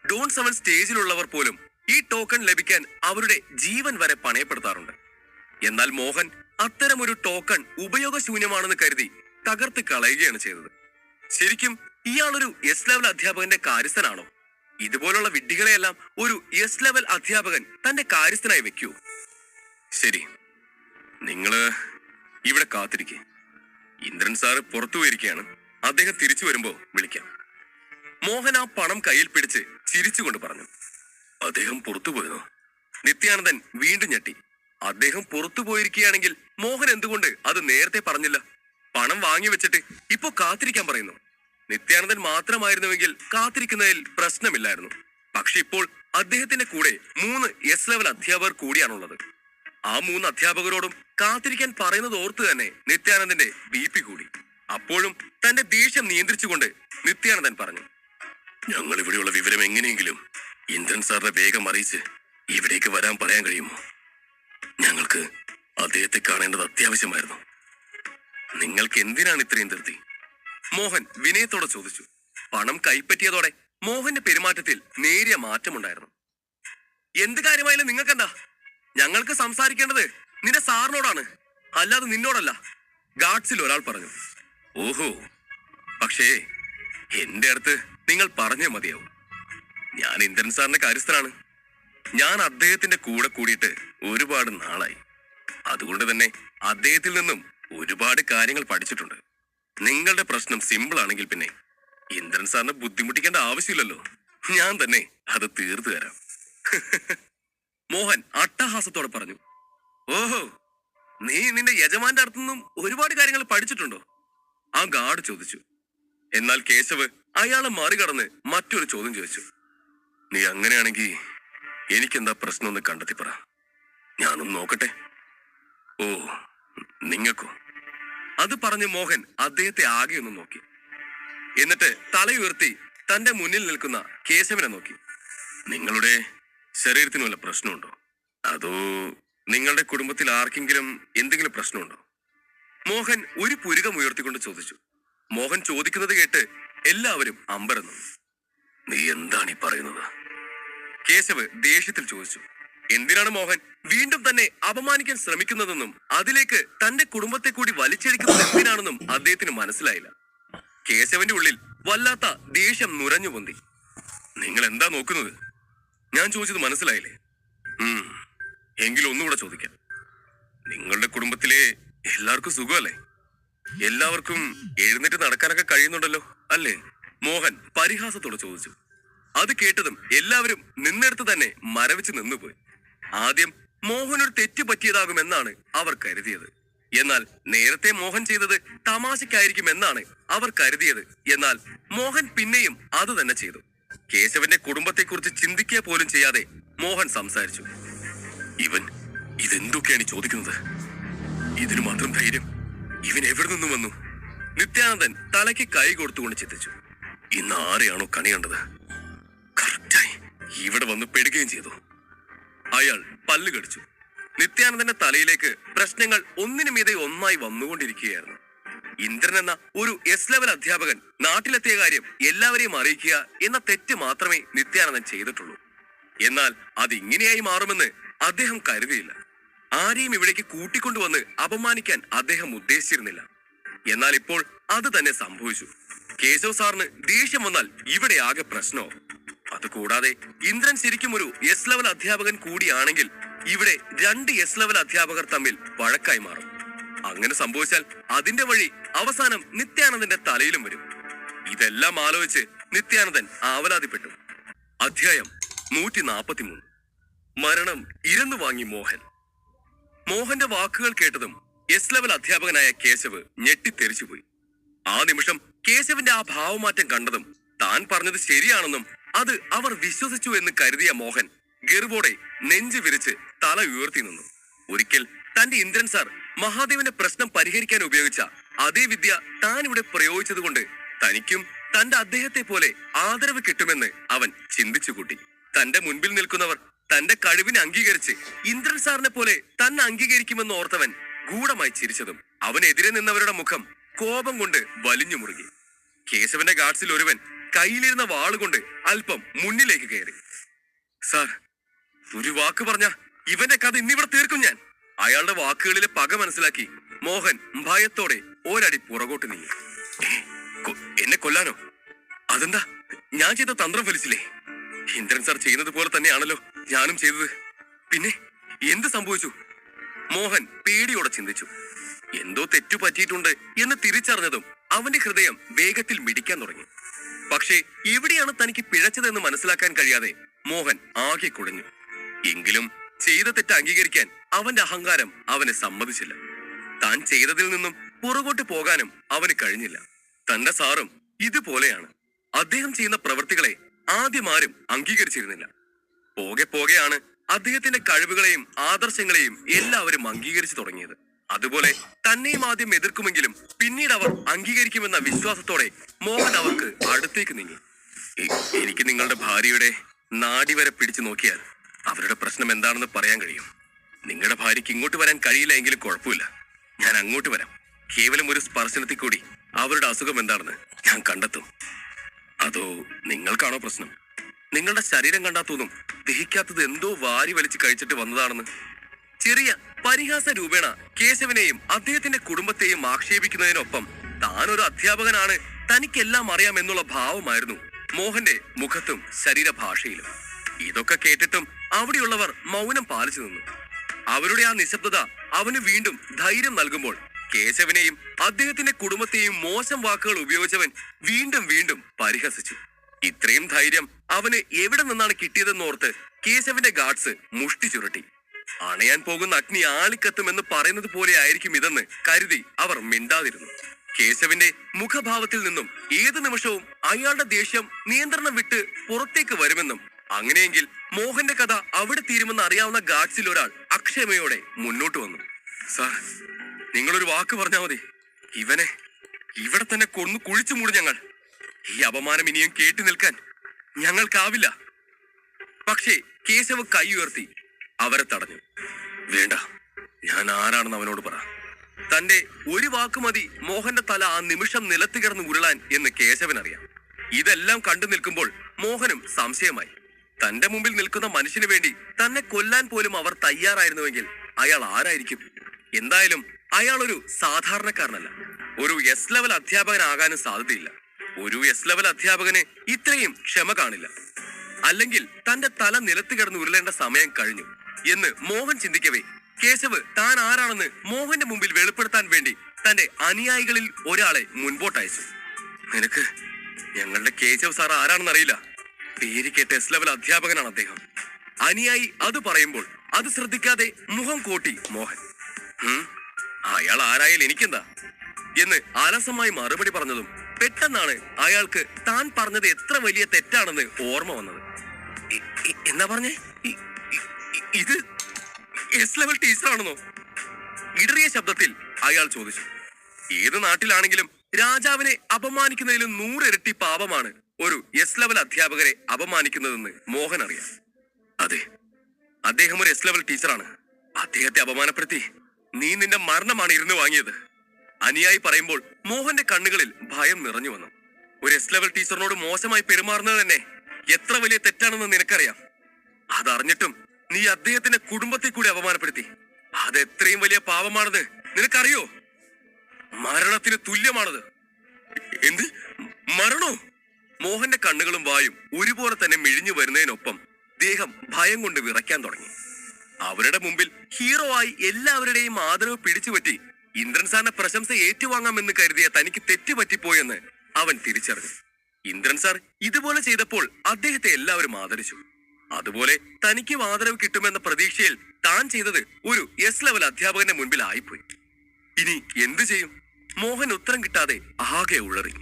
ഡോൺ 7 സ്റ്റേജിലുള്ളവർ പോലും ഈ ടോക്കൺ ലഭിക്കാൻ അവരുടെ ജീവൻ വരെ പണയപ്പെടുത്താറുണ്ട്. എന്നാൽ മോഹൻ അത്തരമൊരു ടോക്കൺ ഉപയോഗശൂന്യമാണെന്ന് കരുതി തകർത്ത് കളയുകയാണ് ചെയ്തത്. ശരിക്കും ഇയാളൊരു എസ് ലെവൽ അധ്യാപകന്റെ കാര്യസ്ഥനാണോ? ഇതുപോലുള്ള വിഡ്ഢികളെയെല്ലാം ഒരു എസ് ലെവൽ അധ്യാപകൻ തന്റെ കാര്യസ്ഥനായി വെക്കൂ. ശരി, നിങ്ങള് ഇവിടെ കാത്തിരിക്കെ. ഇന്ദ്രൻ സാറ് പുറത്തു പോയിരിക്കുകയാണ്. അദ്ദേഹം തിരിച്ചു വരുമ്പോ വിളിക്കാം. മോഹൻ ആ പണം കയ്യിൽ പിടിച്ച് ചിരിച്ചുകൊണ്ട് പറഞ്ഞു. അദ്ദേഹം പുറത്തു പോയതോ? നിത്യാനന്ദൻ വീണ്ടും ഞെട്ടി. അദ്ദേഹം പുറത്തു പോയിരിക്കുകയാണെങ്കിൽ മോഹൻ എന്തുകൊണ്ട് അത് നേരത്തെ പറഞ്ഞില്ല? പണം വാങ്ങി വെച്ചിട്ട് ഇപ്പോ കാത്തിരിക്കാൻ പറയുന്നു. നിത്യാനന്ദൻ മാത്രമായിരുന്നുവെങ്കിൽ കാത്തിരിക്കുന്നതിൽ പ്രശ്നമില്ലായിരുന്നു. പക്ഷെ ഇപ്പോൾ അദ്ദേഹത്തിന്റെ കൂടെ 3 എസ് ലെവൽ അധ്യാപകർ കൂടിയാണുള്ളത്. ആ 3 അധ്യാപകരോടും കാത്തിരിക്കാൻ പറയുന്നത് ഓർത്ത് തന്നെ നിത്യാനന്ദന്റെ BP കൂടി. അപ്പോഴും തന്റെ ദേഷ്യം നിയന്ത്രിച്ചുകൊണ്ട് നിത്യാനന്ദൻ പറഞ്ഞു, ഞങ്ങൾ ഇവിടെയുള്ള വിവരം എങ്ങനെയെങ്കിലും ഇന്ദ്രൻ സാറിനെ വേഗം അറിയിച്ച് ഇവിടേക്ക് വരാൻ പറയാൻ കഴിയുമോ? ഞങ്ങൾക്ക് അദ്ദേഹത്തെ കാണേണ്ടത് അത്യാവശ്യമായിരുന്നു. നിങ്ങൾക്ക് എന്തിനാണ് ഇത്രയും ധൃതി? മോഹൻ വിനയത്തോടെ ചോദിച്ചു. പണം കൈപ്പറ്റിയതോടെ മോഹന്റെ പെരുമാറ്റത്തിൽ നേരിയ മാറ്റമുണ്ടായിരുന്നു. എന്ത് കാര്യമായാലും നിങ്ങൾക്കെന്താ? ഞങ്ങൾക്ക് സംസാരിക്കേണ്ടത് നിന്റെ സാറിനോടാണ്, അല്ലാതെ നിന്നോടല്ല, ഗാർഡ്സിൽ ഒരാൾ പറഞ്ഞു. ഓഹോ, പക്ഷേ എന്റെ അടുത്ത് നിങ്ങൾ പറഞ്ഞേ മതിയാവും. ഞാൻ ഇന്ദ്രൻ സാറിന്റെ കാര്യസ്ഥനാണ്. ഞാൻ അദ്ദേഹത്തിന്റെ കൂടെ കൂടിയിട്ട് ഒരുപാട് നാളായി. അതുകൊണ്ട് തന്നെ അദ്ദേഹത്തിൽ നിന്നും ഒരുപാട് കാര്യങ്ങൾ പഠിച്ചിട്ടുണ്ട്. നിങ്ങളുടെ പ്രശ്നം സിമ്പിൾ ആണെങ്കിൽ പിന്നെ ഇന്ദ്രൻ സാറിനെ ബുദ്ധിമുട്ടിക്കേണ്ട ആവശ്യമില്ലല്ലോ. ഞാൻ തന്നെ അത് തീർത്തു തരാം. മോഹൻ അട്ടഹാസത്തോടെ പറഞ്ഞു. ഓഹോ, നീ നിന്റെ യജമാന്റെ അടുത്തുനിന്നും ഒരുപാട് കാര്യങ്ങൾ പഠിച്ചിട്ടുണ്ടോ? ആ ഗാർഡ് ചോദിച്ചു. എന്നാൽ കേശവ് അയാളെ മറികടന്ന് മറ്റൊരു ചോദ്യം ചോദിച്ചു. നീ അങ്ങനെയാണെങ്കിൽ എനിക്കെന്താ പ്രശ്നമൊന്ന് കണ്ടെത്തി പറ, ഞാനൊന്ന് നോക്കട്ടെ. ഓ, നിങ്ങൾക്കോ? അത് പറഞ്ഞ് മോഹൻ അദ്ദേഹത്തെ ആകെ ഒന്ന് നോക്കി. എന്നിട്ട് തലയുയർത്തി തന്റെ മുന്നിൽ നിൽക്കുന്ന കേശവനെ നോക്കി. നിങ്ങളുടെ ശരീരത്തിന് വല്ല പ്രശ്നമുണ്ടോ? അതോ നിങ്ങളുടെ കുടുംബത്തിൽ ആർക്കെങ്കിലും എന്തെങ്കിലും പ്രശ്നമുണ്ടോ? മോഹൻ ഒരു പുരികം ഉയർത്തിക്കൊണ്ട് ചോദിച്ചു. മോഹൻ ചോദിക്കുന്നത് കേട്ട് എല്ലാവരും അമ്പരന്നു. നീ എന്താണ് ഈ പറയുന്നത്? കേശവ് ദേഷ്യത്തിൽ ചോദിച്ചു. എന്തിനാണ് മോഹൻ വീണ്ടും തന്നെ അപമാനിക്കാൻ ശ്രമിക്കുന്നതെന്നും അതിലേക്ക് തന്റെ കുടുംബത്തെ കൂടി വലിച്ചെടുക്കുന്നത് എന്തിനാണെന്നും അദ്ദേഹത്തിന് മനസ്സിലായില്ല. കേശവന്റെ ഉള്ളിൽ വല്ലാത്ത ദേഷ്യം നുരഞ്ഞു പൊന്തി. നിങ്ങൾ എന്താ നോക്കുന്നത്? ഞാൻ ചോദിച്ചത് മനസ്സിലായില്ലേ? എങ്കിൽ ഒന്നുകൂടെ ചോദിക്കാം. നിങ്ങളുടെ കുടുംബത്തിലെ എല്ലാവർക്കും സുഖമല്ലേ? എല്ലാവർക്കും എഴുന്നേറ്റ് നടക്കാനൊക്കെ കഴിയുന്നുണ്ടല്ലോ അല്ലേ? മോഹൻ പരിഹാസത്തോടെ ചോദിച്ചു. അത് കേട്ടതും എല്ലാവരും നിന്നെടുത്ത് തന്നെ മരവിച്ച് നിന്നുപോയി. ആദ്യം മോഹൻ ഒരു തെറ്റ് പറ്റിയതാകുമെന്നാണ് അവർ കരുതിയത്. എന്നാൽ നേരത്തെ മോഹൻ ചെയ്തത് തമാശക്കായിരിക്കും എന്നാണ് അവർ കരുതിയത്. എന്നാൽ മോഹൻ പിന്നെയും അത് തന്നെ ചെയ്തു. കേശവന്റെ കുടുംബത്തെക്കുറിച്ച് ചിന്തിക്കുക പോലും ചെയ്യാതെ മോഹൻ സംസാരിച്ചു. ഇവൻ ഇതെന്തൊക്കെയാണ് ചോദിക്കുന്നത്? ഇതിനു മാത്രം ധൈര്യം ഇവൻ എവിടെ നിന്നും വന്നു? നിത്യാനന്ദൻ തലയ്ക്ക് കൈ കൊടുത്തുകൊണ്ട് ചിന്തിച്ചു. ഇന്ന് ആരെയാണോ കണി കണ്ടത്, കറക്റ്റായി ഇവിടെ വന്ന് പെടുകയും ചെയ്തു. അയാൾ പല്ല് കടിച്ചു. നിത്യാനന്ദന്റെ തലയിലേക്ക് പ്രശ്നങ്ങൾ ഒന്നിനു മീതെ ഒന്നായി വന്നുകൊണ്ടിരിക്കുകയായിരുന്നു. ഇന്ദ്രൻ എന്ന ഒരു എസ് ലെവൽ അധ്യാപകൻ നാട്ടിലെത്തിയ കാര്യം എല്ലാവരെയും അറിയിക്കുക എന്ന തെറ്റ് മാത്രമേ നിത്യാനന്ദൻ ചെയ്തിട്ടുള്ളൂ. എന്നാൽ അതിങ്ങനെയായി മാറുമെന്ന് അദ്ദേഹം കരുതിയില്ല. ആരെയും ഇവിടേക്ക് കൂട്ടിക്കൊണ്ടുവന്ന് അപമാനിക്കാൻ അദ്ദേഹം ഉദ്ദേശിച്ചിരുന്നില്ല. എന്നാൽ ഇപ്പോൾ അത് തന്നെ സംഭവിച്ചു. കേശവ് സാറിന് ദേഷ്യം വന്നാൽ ഇവിടെ ആകെ പ്രശ്നവും. അതുകൂടാതെ ഇന്ദ്രൻ ശരിക്കും ഒരു എസ് ലെവൽ അധ്യാപകൻ കൂടിയാണെങ്കിൽ ഇവിടെ 2 എസ് ലെവൽ അധ്യാപകർ തമ്മിൽ വഴക്കായി മാറും. അങ്ങനെ സംഭവിച്ചാൽ അതിന്റെ വഴി അവസാനം നിത്യാനന്ദന്റെ തലയിലും വരും. ഇതെല്ലാം ആലോചിച്ച് നിത്യാനന്ദൻ ആവലാതിപ്പെട്ടു. അധ്യായം 143. മരണം ഇരന്നു വാങ്ങി മോഹൻ. മോഹന്റെ വാക്കുകൾ കേട്ടതും എസ് ലെവൽ അധ്യാപകനായ കേശവ് ഞെട്ടിത്തെറിച്ചുപോയി. ആ നിമിഷം കേശവിന്റെ ആ ഭാവമാറ്റം കണ്ടതും താൻ പറഞ്ഞത് ശരിയാണെന്നും അത് അവർ വിശ്വസിച്ചു എന്ന് കരുതിയ മോഹൻ ഗർവോടെ നെഞ്ചു വിരിച്ച് തല ഉയർത്തി നിന്നു. ഒരിക്കൽ തന്റെ ഇന്ദ്രൻ സാർ മഹാദേവന്റെ പ്രശ്നം പരിഹരിക്കാൻ ഉപയോഗിച്ച അതേ വിദ്യ താൻ ഇവിടെ പ്രയോഗിച്ചത് കൊണ്ട് തനിക്കും തന്റെ അദ്ദേഹത്തെ പോലെ ആദരവ് കിട്ടുമെന്ന് അവൻ ചിന്തിച്ചു കൂട്ടി. തന്റെ മുൻപിൽ നിൽക്കുന്നവർ തന്റെ കഴിവിനെ അംഗീകരിച്ച് ഇന്ദ്രൻ സാറിനെ പോലെ തന്നെ അംഗീകരിക്കുമെന്ന് ഓർത്തവൻ ഗൂഢമായി ചിരിച്ചതും അവനെതിരെ നിന്നവരുടെ മുഖം കോപം കൊണ്ട് വലിഞ്ഞു മുറുകി. കേശവന്റെ ഗാർഡ്സിൽ ഒരുവൻ കയ്യിലിരുന്ന വാളുകൊണ്ട് അല്പം മുന്നിലേക്ക് കയറി. സാർ, ഒരു വാക്ക് പറഞ്ഞ ഇവന്റെ കഥ ഇന്നിവിടെ തീർക്കും ഞാൻ. അയാളുടെ വാക്കുകളിലെ പക മനസ്സിലാക്കി മോഹൻ ഭയത്തോടെ ഒരടി പുറകോട്ട് നീങ്ങി. എന്നെ കൊല്ലാനോ? അതെന്താ, ഞാൻ ചെയ്ത തന്ത്രം ഫലിച്ചില്ലേ? ഇന്ദ്രൻ സാർ ചെയ്യുന്നത് പോലെ തന്നെയാണല്ലോ ഞാനും ചെയ്തത്. പിന്നെ എന്ത് സംഭവിച്ചു? മോഹൻ പേടിയോടെ ചിന്തിച്ചു. എന്തോ തെറ്റു പറ്റിയിട്ടുണ്ട് എന്ന് തിരിച്ചറിഞ്ഞതും അവന്റെ ഹൃദയം വേഗത്തിൽ മിടിക്കാൻ തുടങ്ങി. പക്ഷേ എവിടെയാണ് തനിക്ക് പിഴച്ചതെന്ന് മനസ്സിലാക്കാൻ കഴിയാതെ മോഹൻ ആകെ കുഴഞ്ഞു. എങ്കിലും ചെയ്ത തെറ്റ് അംഗീകരിക്കാൻ അവന്റെ അഹങ്കാരം അവനെ സമ്മതിച്ചില്ല. താൻ ചെയ്തതിൽ നിന്നും പുറകോട്ട് പോകാനും അവന് കഴിഞ്ഞില്ല. തന്റെ സാറും ഇതുപോലെയാണ്. അദ്ദേഹം ചെയ്യുന്ന പ്രവൃത്തികളെ ആദ്യം ആരും അംഗീകരിച്ചിരുന്നില്ല. പോകെ പോകെയാണ് അദ്ദേഹത്തിന്റെ കഴിവുകളെയും ആദർശങ്ങളെയും എല്ലാവരും അംഗീകരിച്ചു തുടങ്ങിയത്. അതുപോലെ തന്നെയും ആദ്യം എതിർക്കുമെങ്കിലും പിന്നീട് അവർ അംഗീകരിക്കുമെന്ന വിശ്വാസത്തോടെ മോഹൻ അവർക്ക് അടുത്തേക്ക് നീങ്ങി. എനിക്ക് നിങ്ങളുടെ ഭാര്യയുടെ നാടി വരെ പിടിച്ചു നോക്കിയാൽ അവരുടെ പ്രശ്നം എന്താണെന്ന് പറയാൻ കഴിയും. നിങ്ങളുടെ ഭാര്യയ്ക്ക് ഇങ്ങോട്ട് വരാൻ കഴിയില്ല എങ്കിലും കുഴപ്പമില്ല, ഞാൻ അങ്ങോട്ട് വരാം. കേവലം ഒരു സ്പർശനത്തിൽ കൂടി അവരുടെ അസുഖം എന്താണെന്ന് ഞാൻ കണ്ടെത്തും. അതോ നിങ്ങൾക്കാണോ പ്രശ്നം? നിങ്ങളുടെ ശരീരം കണ്ടാ തോന്നും ദഹിക്കാത്തത് എന്തോ വാരി വലിച്ച് കഴിച്ചിട്ട് വന്നതാണെന്ന്. ചെറിയ പരിഹാസ രൂപേണ കേശവനെയും അദ്ദേഹത്തിന്റെ കുടുംബത്തെയും ആക്ഷേപിക്കുന്നതിനൊപ്പം താനൊരു അധ്യാപകനാണ്, തനിക്കെല്ലാം അറിയാമെന്നുള്ള ഭാവമായിരുന്നു മോഹന്റെ മുഖത്തും ശരീരഭാഷയിലും. ഇതൊക്കെ കേട്ടിട്ടും അവിടെയുള്ളവർ മൗനം പാലിച്ചു നിന്നു. അവരുടെ ആ നിശബ്ദത അവന് വീണ്ടും ധൈര്യം നൽകുമ്പോൾ കേശവനെയും അദ്ദേഹത്തിന്റെ കുടുംബത്തെയും മോശം വാക്കുകൾ ഉപയോഗിച്ചവൻ വീണ്ടും വീണ്ടും പരിഹസിച്ചു. ഇത്രയും ധൈര്യം അവന് എവിടെ നിന്നാണ് കിട്ടിയതെന്നോർത്ത് കേശവന്റെ ഗാർഡ്സ് മുഷ്ടി ചുരുട്ടി. അണയാൻ പോകുന്ന അഗ്നി ആളിക്കത്തുമെന്ന് പറയുന്നത് പോലെ ആയിരിക്കും ഇതെന്ന് കരുതി അവർ മിണ്ടാതിരുന്നു. കേശവന്റെ മുഖഭാവത്തിൽ നിന്നും ഏത് നിമിഷവും അയാളുടെ ദേഷ്യം നിയന്ത്രണം വിട്ട് പുറത്തേക്ക് വരുമെന്നും അങ്ങനെയെങ്കിൽ മോഹന്റെ കഥ അവിടെ തീരുമെന്ന് അറിയാവുന്ന ഗാർഡ്സിൽ ഒരാൾ അക്ഷമയോടെ മുന്നോട്ട് വന്നു. സാർ, നിങ്ങളൊരു വാക്ക് പറഞ്ഞാൽ മതി, ഇവനെ ഇവിടെ തന്നെ കൊന്നു കുഴിച്ചു മൂടും ഞങ്ങൾ. ഈ അപമാനം ഇനിയും കേട്ടു നിൽക്കാൻ ഞങ്ങൾക്കാവില്ല. പക്ഷേ കേശവ് കൈ ഉയർത്തി അവരെ തടഞ്ഞു. വേണ്ട, ഞാൻ ആരാണെന്ന് അവനോട് പറ. തന്റെ ഒരു വാക്ക് മതി മോഹന്റെ തല ആ നിമിഷം നിലത്ത് കിടന്ന് ഉരുളാൻ എന്ന് കേശവനറിയാം. ഇതെല്ലാം കണ്ടു നിൽക്കുമ്പോൾ മോഹനും സംശയമായി. തന്റെ മുമ്പിൽ നിൽക്കുന്ന മനുഷ്യന് വേണ്ടി തന്നെ കൊല്ലാൻ പോലും അവർ തയ്യാറായിരുന്നുവെങ്കിൽ അയാൾ ആരായിരിക്കും? എന്തായാലും അയാൾ ഒരു സാധാരണക്കാരനല്ല. ഒരു എസ് ലെവൽ അധ്യാപകനാകാനും സാധ്യതയില്ല. ഒരു എസ് ലെവൽ അധ്യാപകന് ഇത്രയും ക്ഷമ കാണില്ല. അല്ലെങ്കിൽ തന്റെ തല നിലത്ത് കിടന്ന് ഉരുളേണ്ട സമയം കഴിഞ്ഞു എന്ന് മോഹൻ ചിന്തിക്കവേ കേശവ് താൻ ആരാണെന്ന് മോഹന്റെ മുമ്പിൽ വെളിപ്പെടുത്താൻ വേണ്ടി തന്റെ അനുയായികളിൽ ഒരാളെ മുൻപോട്ടയച്ചു. നിനക്ക് ഞങ്ങളുടെ കേശവ് സാർ ആരാണെന്ന് അറിയില്ല. പേര് കേട്ട എസ് ലെവൽ അധ്യാപകനാണ് അദ്ദേഹം. അനുയായി അത് പറയുമ്പോൾ അത് ശ്രദ്ധിക്കാതെ മുഖം കോട്ടി മോഹൻ. അയാൾ ആരായാലും എനിക്കെന്താ എന്ന് അലസമായി മറുപടി പറഞ്ഞതും പെട്ടെന്നാണ് അയാൾക്ക് താൻ പറഞ്ഞത് എത്ര വലിയ തെറ്റാണെന്ന് ഓർമ്മ വന്നത്. എന്നാ പറഞ്ഞേ? ഇത് എസ് ലെവൽ ടീച്ചറാണെന്നോ? ഇടറിയ ശബ്ദത്തിൽ അയാൾ ചോദിച്ചു. ഏത് നാട്ടിലാണെങ്കിലും രാജാവിനെ അപമാനിക്കുന്നതിലും 100 ഇരട്ടി പാപമാണ് ഒരു എസ് ലെവൽ അധ്യാപകരെ അപമാനിക്കുന്നതെന്ന് മോഹൻ അറിയാം. അതെ, അദ്ദേഹം ഒരു എസ് ലെവൽ ടീച്ചറാണ്. അദ്ദേഹത്തെ അപമാനപ്പെടുത്തി നീ നിന്റെ മരണമാണ് ഇരുന്ന് വാങ്ങിയത്. അനുയായി പറയുമ്പോൾ മോഹന്റെ കണ്ണുകളിൽ ഭയം നിറഞ്ഞു വന്നു. ഒരു എസ് ലെവൽ ടീച്ചറിനോട് മോശമായി പെരുമാറുന്നത് തന്നെ എത്ര വലിയ തെറ്റാണെന്ന് നിനക്കറിയാം. അതറിഞ്ഞിട്ടും നീ അദ്ദേഹത്തിന്റെ കുടുംബത്തെ കൂടി അപമാനപ്പെടുത്തി. അത് എത്രയും വലിയ പാപമാണെന്ന് നിനക്കറിയോ? മരണത്തിന് തുല്യമാണത്. എന്ത് മരണോ? മോഹന്റെ കണ്ണുകളും വായും ഒരുപോലെ തന്നെ മിഴിഞ്ഞു വരുന്നതിനൊപ്പം ദേഹം ഭയം കൊണ്ട് വിറയ്ക്കാൻ തുടങ്ങി. അവരുടെ മുമ്പിൽ ഹീറോ ആയി എല്ലാവരുടെയും ആദരവ് പിടിച്ചുപറ്റി ഇന്ദ്രൻ സാറിന്റെ പ്രശംസ ഏറ്റുവാങ്ങാമെന്ന് കരുതിയ തനിക്ക് തെറ്റുപറ്റിപ്പോയെന്ന് അവൻ തിരിച്ചറിഞ്ഞു. ഇന്ദ്രൻ സാർ ഇതുപോലെ ചെയ്തപ്പോൾ അദ്ദേഹത്തെ എല്ലാവരും ആദരിച്ചു. അതുപോലെ തനിക്ക് ആദരവ് കിട്ടുമെന്ന പ്രതീക്ഷയിൽ താൻ ചെയ്തത് ഒരു എസ് ലെവൽ അധ്യാപകന്റെ മുൻപിൽ ആയിപ്പോയി. ഇനി എന്തു ചെയ്യും? മോഹൻ ഉത്തരം കിട്ടാതെ ആകെ ഉളറി.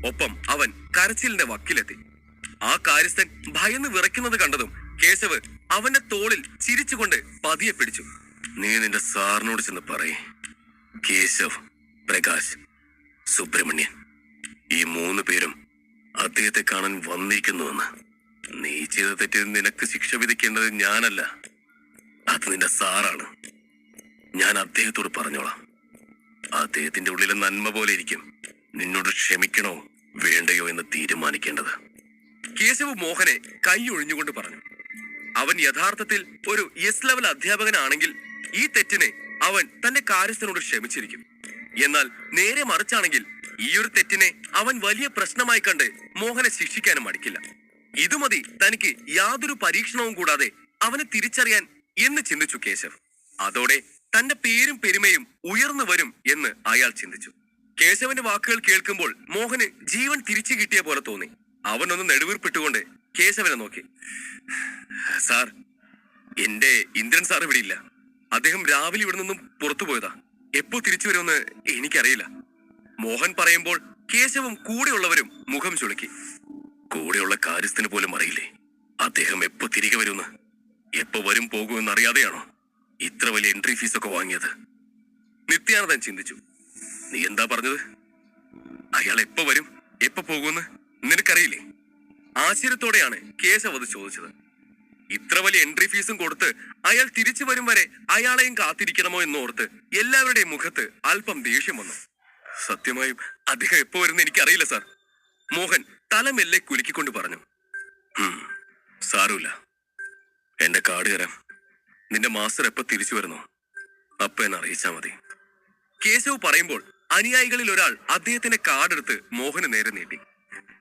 ഒപ്പം അവൻ കരച്ചിലിന്റെ വക്കിലെത്തി. ആ കാര്യസ്ഥൻ ഭയന്ന് വിറയ്ക്കുന്നത് കണ്ടതും കേശവ് അവന്റെ തോളിൽ ചിരിച്ചുകൊണ്ട് പതിയെ പിടിച്ചു. നീ നിന്റെ സാറിനോട് ചെന്ന് പറയേ, കേശവ്, പ്രകാശ്, സുബ്രഹ്മണ്യൻ, ഈ 3 പേരും അദ്ദേഹത്തെ കാണാൻ വന്നിരിക്കുന്നുവെന്ന്. നീ ചെയ്ത തെറ്റിന് നിനക്ക് ശിക്ഷ വിധിക്കേണ്ടത് ഞാനല്ല, അത് നിന്റെ സാറാണ്. ഞാൻ അദ്ദേഹത്തോട് പറഞ്ഞോളാം. അദ്ദേഹത്തിന്റെ ഉള്ളിലെ നന്മ പോലെ ഇരിക്കും നിന്നോട് ക്ഷമിക്കണോ വേണ്ടയോ എന്ന് തീരുമാനിക്കേണ്ടത്. കേശവ് മോഹനെ കൈ ഒഴിഞ്ഞുകൊണ്ട് പറഞ്ഞു. അവൻ യഥാർത്ഥത്തിൽ ഒരു എസ് ലെവൽ അധ്യാപകനാണെങ്കിൽ ഈ തെറ്റിനെ അവൻ തന്റെ കാര്യസ്ഥനോട് ക്ഷമിച്ചിരിക്കും. എന്നാൽ നേരെ മറിച്ചാണെങ്കിൽ ഈ ഒരു തെറ്റിനെ അവൻ വലിയ പ്രശ്നമായി കണ്ട് മോഹനെ ശിക്ഷിക്കാനും മടിക്കില്ല. ഇതുമതി തനിക്ക് യാതൊരു പരീക്ഷണവും കൂടാതെ അവനെ തിരിച്ചറിയാൻ എന്ന് ചിന്തിച്ചു കേശവ്. അതോടെ തന്റെ പേരും പെരുമയും ഉയർന്നു വരും എന്ന് അയാൾ ചിന്തിച്ചു. കേശവന്റെ വാക്കുകൾ കേൾക്കുമ്പോൾ മോഹന് ജീവൻ തിരിച്ചു കിട്ടിയ പോലെ തോന്നി. അവനൊന്ന് നെടുവീർപ്പിട്ടുകൊണ്ട് കേശവനെ നോക്കി. സാർ, എന്റെ ഇന്ദ്രൻ സാർ ഇവിടെ ഇല്ല. അദ്ദേഹം രാവിലെ ഇവിടെ നിന്നും പുറത്തു പോയതാ. എപ്പോ തിരിച്ചു വരുമെന്ന് എനിക്കറിയില്ല. മോഹൻ പറയുമ്പോൾ കേശവും കൂടെയുള്ളവരും മുഖം ചുളുക്കി. കൂടെയുള്ള കാര്യസ്ഥന് പോലും അറിയില്ലേ അദ്ദേഹം എപ്പോ തിരികെ വരുമെന്ന്? എപ്പോ വരും പോകുമെന്ന് അറിയാതെയാണോ ഇത്ര വലിയ എൻട്രി ഫീസൊക്കെ വാങ്ങിയത്? നിത്യാനന്ദൻ ചിന്തിച്ചു. നീ എന്താ പറഞ്ഞത്? അയാൾ എപ്പോ വരും, എപ്പോ പോകുമെന്ന് നിനക്കറിയില്ലേ? ആശ്ചര്യത്തോടെയാണ് കേശവ് അത് ചോദിച്ചത്. ഇത്ര വലിയ എൻട്രി ഫീസും കൊടുത്ത് അയാൾ തിരിച്ചു വരും വരെ അയാളെയും കാത്തിരിക്കണമോ എന്നോർത്ത് എല്ലാവരുടെയും മുഖത്ത് അല്പം ദേഷ്യം വന്നു. സത്യമായും അദ്ദേഹം എപ്പോ വരുന്ന എനിക്കറിയില്ല സാർ. മോഹൻ തലമെല്ലെ കുലുക്കിക്കൊണ്ട് പറഞ്ഞു. സാരമില്ല, എന്റെ കാർഡ് തരാം. നിന്റെ മാസ്റ്റർ എപ്പോ തിരിച്ചു വരുന്നു അപ്പൊ എന്നെ അറിയിച്ചാ മതി. കേശവ് പറയുമ്പോൾ അനുയായികളിൽ ഒരാൾ അദ്ദേഹത്തിന്റെ കാർഡ് എടുത്ത് മോഹന് നേരെ നീട്ടി.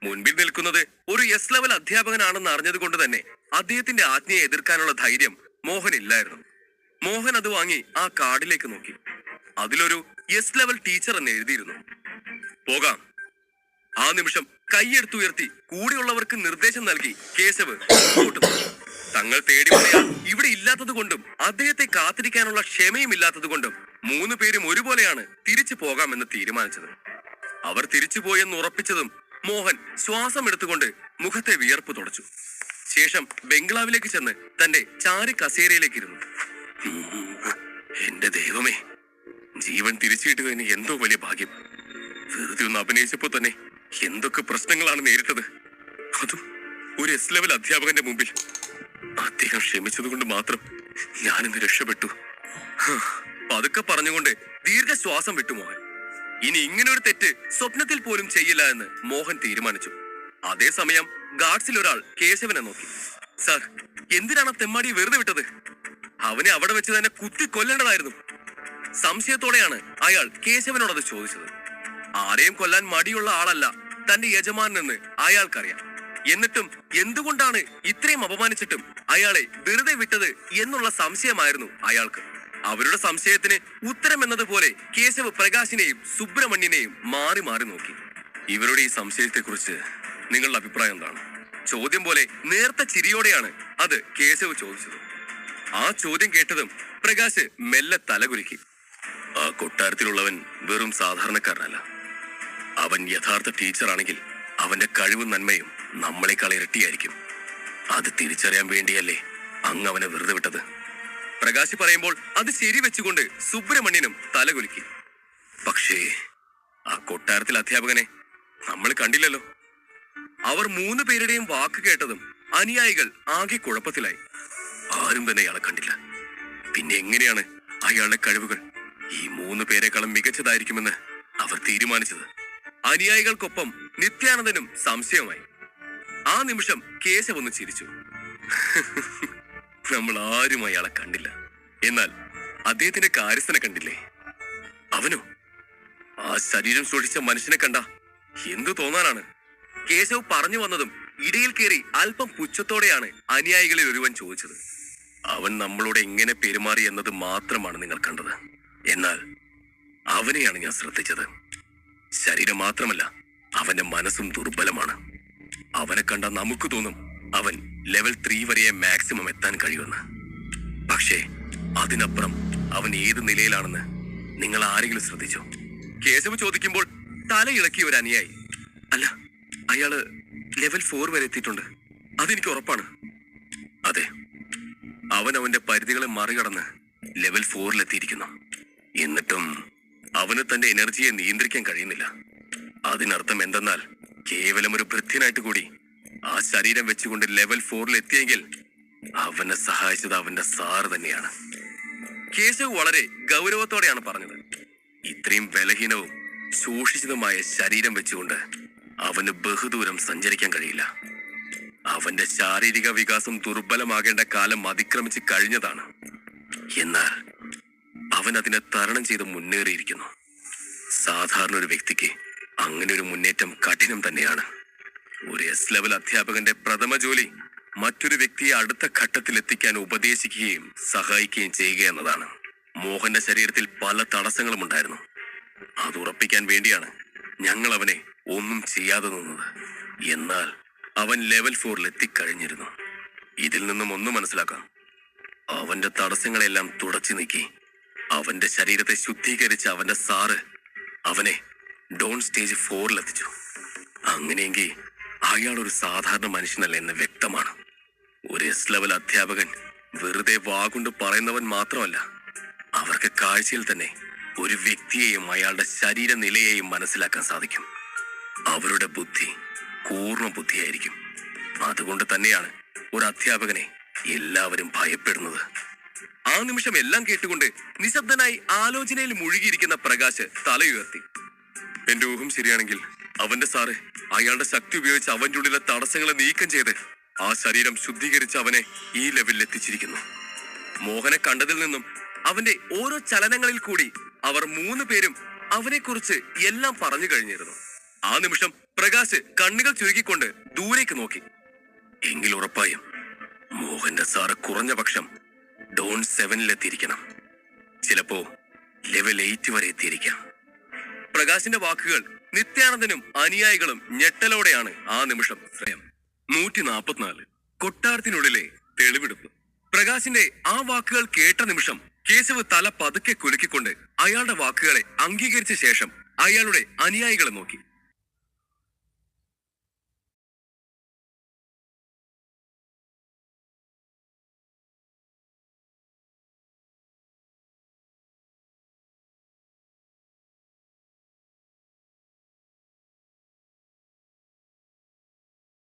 മുൻപിൽ നിൽക്കുന്നത് ഒരു എസ് ലെവൽ അധ്യാപകനാണെന്ന് അറിഞ്ഞത് കൊണ്ട് തന്നെ അദ്ദേഹത്തിന്റെ ആജ്ഞയെ എതിർക്കാനുള്ള ധൈര്യം മോഹനില്ലായിരുന്നു. മോഹൻ അത് വാങ്ങി ആ കാർഡിലേക്ക് നോക്കി. അതിലൊരു എസ് ലെവൽ ടീച്ചർ എന്ന് എഴുതിയിരുന്നു. പോകാം. ആ നിമിഷം കൈയെടുത്തുയർത്തി കൂടെയുള്ളവർക്ക് നിർദ്ദേശം നൽകി കേശവ് തങ്ങൾ തേടി പറയാൻ ഇവിടെ ഇല്ലാത്തത് കൊണ്ടും അദ്ദേഹത്തെ കാത്തിരിക്കാനുള്ള ക്ഷമയും ഇല്ലാത്തത് കൊണ്ടും 3 പേരും ഒരുപോലെയാണ് തിരിച്ചു പോകാമെന്ന് തീരുമാനിച്ചത്. അവർ തിരിച്ചു പോയെന്ന് ഉറപ്പിച്ചതും മോഹൻ ശ്വാസം എടുത്തുകൊണ്ട് മുഖത്തെ വിയർപ്പ് തുടച്ചു. ശേഷം ബംഗ്ലാവിലേക്ക് ചെന്ന് തന്റെ ചാരി കസേരയിലേക്ക് ഇരുന്നു. എന്റെ ദൈവമേ, ജീവൻ തിരിച്ചു കിട്ടുന്നതിന് എന്തോ വലിയ ഭാഗ്യം. വെറുതെ ഒന്ന് അഭിനയിച്ചപ്പോ തന്നെ എന്തൊക്കെ പ്രശ്നങ്ങളാണ് നേരിട്ടത്. അതും ഒരു എസ് ലെവൽ അധ്യാപകന്റെ മുമ്പിൽ. അദ്ദേഹം ക്ഷമിച്ചത് കൊണ്ട് മാത്രം ഞാനിന്ന് രക്ഷപ്പെട്ടു. പതുക്കെ പറഞ്ഞുകൊണ്ട് ദീർഘശ്വാസം വിട്ടു മോഹൻ. ഇനി ഇങ്ങനൊരു തെറ്റ് സ്വപ്നത്തിൽ പോലും ചെയ്യില്ല എന്ന് മോഹൻ തീരുമാനിച്ചു. അതേസമയം ഗാർഡ്സിൽ ഒരാൾ കേശവനെ നോക്കി. സാർ, എന്തിനാണ് തെമ്മാടി വെറുതെ വിട്ടത്? അവനെ അവിടെ വെച്ച് തന്നെ കുത്തി കൊല്ലേണ്ടതായിരുന്നു. സംശയത്തോടെയാണ് അയാൾ കേശവനോടത് ചോദിച്ചത്. ആരെയും കൊല്ലാൻ മടിയുള്ള ആളല്ല തന്റെ യജമാനെന്ന് അയാൾക്കറിയാം. എന്നിട്ടും എന്തുകൊണ്ടാണ് ഇത്രയും അപമാനിച്ചിട്ടും അയാളെ വെറുതെ വിട്ടത് എന്നുള്ള സംശയമായിരുന്നു അയാൾക്ക്. അവരുടെ സംശയത്തിന് ഉത്തരം എന്നതുപോലെ കേശവ് പ്രകാശിനെയും സുബ്രഹ്മണ്യനെയും മാറി മാറി നോക്കി. ഇവരുടെ ഈ സംശയത്തെക്കുറിച്ച് നിങ്ങളുടെ അഭിപ്രായം എന്താണ്? ചോദ്യം പോലെ നേർത്ത ചിരിയോടെയാണ് അത് കേശവ് ചോദിച്ചത്. ആ ചോദ്യം കേട്ടതും പ്രകാശ് മെല്ലെ തലകുലുക്കി. ആ കൊട്ടാരത്തിലുള്ളവൻ വെറും സാധാരണക്കാരനല്ല. അവൻ യഥാർത്ഥ ടീച്ചറാണെങ്കിൽ അവന്റെ കഴിവും നന്മയും നമ്മളെക്കാൾ ഇരട്ടിയായിരിക്കും. അത് തിരിച്ചറിയാൻ വേണ്ടിയല്ലേ അങ്ങ് അവനെ വെറുതെ വിട്ടത്? പ്രകാശ് പറയുമ്പോൾ അത് ശരിവെച്ചുകൊണ്ട് സുബ്രഹ്മണ്യനും തലകുലുക്കി. പക്ഷേ ആ കൊട്ടാരത്തിലെ അധ്യാപകനെ നമ്മൾ കണ്ടില്ലല്ലോ. അവർ 3 പേരുടെയും വാക്ക് കേട്ടതും അനുയായികൾ ആകെ കുഴപ്പത്തിലായി. ആരും തന്നെ അയാളെ കണ്ടില്ല. പിന്നെ എങ്ങനെയാണ് അയാളുടെ കഴിവുകൾ ഈ 3 പേരെക്കാളും മികച്ചതായിരിക്കുമെന്ന് അവർ തീരുമാനിച്ചത്? അനുയായികൾക്കൊപ്പം നിത്യാനന്ദനും സംശയമായി. ആ നിമിഷം കേശവ് ഒന്ന് ചിരിച്ചു. നമ്മൾ ആരും അയാളെ കണ്ടില്ല, എന്നാൽ അദ്ദേഹത്തിന്റെ കാര്യസ്ഥനെ കണ്ടില്ലേ? അവനോ? ആ ശരീരം സൂക്ഷിച്ച മനുഷ്യനെ കണ്ട എന്തു തോന്നാനാണ്? കേശവ് പറഞ്ഞു വന്നതും ഇടയിൽ കയറി അല്പം പുച്ഛത്തോടെയാണ് അനുയായികളിൽ ഒരുവൻ ചോദിച്ചത്. അവൻ നമ്മളോട് എങ്ങനെ പെരുമാറി എന്നത് മാത്രമാണ് നിങ്ങൾ കണ്ടത്, എന്നാൽ അവനെയാണ് ഞാൻ ശ്രദ്ധിച്ചത്. ശരീരം മാത്രമല്ല, അവന്റെ മനസ്സും ദുർബലമാണ്. അവനെ കണ്ട നമുക്ക് തോന്നും അവൻ ലെവൽ 3 വരെ മാക്സിമം എത്താൻ കഴിയുമെന്ന്. പക്ഷേ അതിനപ്പുറം അവൻ ഏത് നിലയിലാണെന്ന് നിങ്ങൾ ആരെങ്കിലും ശ്രദ്ധിച്ചോ? കേശവ് ചോദിക്കുമ്പോൾ തലയിളക്കിയ ഒരു അനുയായി, അല്ല, അയാള് ലെവൽ 4 വരെ എത്തിയിട്ടുണ്ട്, അതെനിക്ക് ഉറപ്പാണ്. അതെ, അവൻ അവന്റെ പരിധികളെ മറികടന്ന് ലെവൽ 4 എത്തിയിരിക്കുന്നു. എന്നിട്ടും അവന് തന്റെ എനർജിയെ നിയന്ത്രിക്കാൻ കഴിയുന്നില്ല. അതിനർത്ഥം എന്തെന്നാൽ കേവലം ഒരു ഭൃത്യനായിട്ട് കൂടി ആ ശരീരം വെച്ചുകൊണ്ട് ലെവൽ 4 എത്തിയെങ്കിൽ അവനെ സഹായിച്ചത് അവന്റെ സാറ് തന്നെയാണ്. കേശവ് വളരെ ഗൗരവത്തോടെയാണ് പറഞ്ഞത്. ഇത്രയും ബലഹീനവും ശോഷിച്ചതുമായ ശരീരം വെച്ചുകൊണ്ട് അവന് ബഹുദൂരം സഞ്ചരിക്കാൻ കഴിയില്ല. അവന്റെ ശാരീരിക വികാസം ദുർബലമാകേണ്ട കാലം അതിക്രമിച്ച് കഴിഞ്ഞതാണ്. എന്നാൽ അവൻ അതിനെ തരണം ചെയ്ത് മുന്നേറിയിരിക്കുന്നു. സാധാരണ ഒരു വ്യക്തിക്ക് അങ്ങനെ ഒരു മുന്നേറ്റം കഠിനം തന്നെയാണ്. ഒരു S ലെവൽ അധ്യാപകന്റെ പ്രഥമ ജോലി മറ്റൊരു വ്യക്തിയെ അടുത്ത ഘട്ടത്തിൽ എത്തിക്കാൻ ഉപദേശിക്കുകയും സഹായിക്കുകയും ചെയ്യുക എന്നതാണ്. മോഹന്റെ ശരീരത്തിൽ പല തടസ്സങ്ങളും ഉണ്ടായിരുന്നു. അത് ഉറപ്പിക്കാൻ വേണ്ടിയാണ് ഞങ്ങൾ അവനെ ഒന്നും ചെയ്യാതെ നിന്നത്. എന്നാൽ അവൻ ലെവൽ 4 എത്തിക്കഴിഞ്ഞിരുന്നു. ഇതിൽ നിന്നും ഒന്ന് മനസ്സിലാക്കാം, അവന്റെ തടസ്സങ്ങളെല്ലാം തുടച്ചു നീക്കി അവന്റെ ശരീരത്തെ ശുദ്ധീകരിച്ച അവന്റെ സാറ് അവനെ ഡോൺ സ്റ്റേജ് 4 എത്തിച്ചു. അങ്ങനെയെങ്കിൽ അയാൾ ഒരു സാധാരണ മനുഷ്യനല്ല എന്ന് വ്യക്തമാണ്. ഒരു S ലെവൽ അധ്യാപകൻ വെറുതെ വാഗുകൊണ്ട് പറയുന്നവൻ മാത്രമല്ല, അവർക്ക് കാഴ്ചയിൽ തന്നെ ഒരു വ്യക്തിയെയും അയാളുടെ ശരീരനിലയെയും മനസ്സിലാക്കാൻ സാധിക്കും. അവരുടെ ബുദ്ധി കൂർമ്മ ബുദ്ധിയായിരിക്കും. അതുകൊണ്ട് തന്നെയാണ് ഒരു അധ്യാപകനെ എല്ലാവരും ഭയപ്പെടുന്നത്. ആ നിമിഷം എല്ലാം കേട്ടുകൊണ്ട് നിശബ്ദനായി ആലോചനയിൽ മുഴുകിയിരിക്കുന്ന പ്രകാശ് തലയുയർത്തി. എന്റെ ഊഹം ശരിയാണെങ്കിൽ അവന്റെ സാറ് അയാളുടെ ശക്തി ഉപയോഗിച്ച് അവന്റെ ഉള്ളിലെ തടസ്സങ്ങളെ നീക്കം ചെയ്ത് ആ ശരീരം ശുദ്ധീകരിച്ച് അവനെ ഈ ലെവലിൽ എത്തിച്ചിരിക്കുന്നു. മോഹനെ കണ്ടതിൽ നിന്നും അവന്റെ ഓരോ ചലനങ്ങളിൽ കൂടി അവർ 3 പേരും അവനെക്കുറിച്ച് എല്ലാം പറഞ്ഞു കഴിഞ്ഞിരുന്നു. ആ നിമിഷം പ്രകാശ് കണ്ണുകൾ ചുരുക്കിക്കൊണ്ട് ദൂരേക്ക് നോക്കി. എങ്കിൽ ഉറപ്പായും മോഹന്റെ സാറ് കുറഞ്ഞ പക്ഷം ഡോൺ 7 എത്തിയിരിക്കണം. ചിലപ്പോ ലെവൽ 8 വരെ എത്തിയിരിക്കാം. പ്രകാശിന്റെ വാക്കുകൾ നിത്യാനന്ദനും അനുയായികളും ഞെട്ടലോടെയാണ് ആ നിമിഷം. 144 കൊട്ടാരത്തിനുള്ളിലെ തെളിവെടുപ്പ്. പ്രകാശിന്റെ ആ വാക്കുകൾ കേട്ട നിമിഷം കേശവ് തല പതുക്കെ കുലുക്കിക്കൊണ്ട് അയാളുടെ വാക്കുകളെ അംഗീകരിച്ച ശേഷം അയാളുടെ അനുയായികളെ നോക്കി.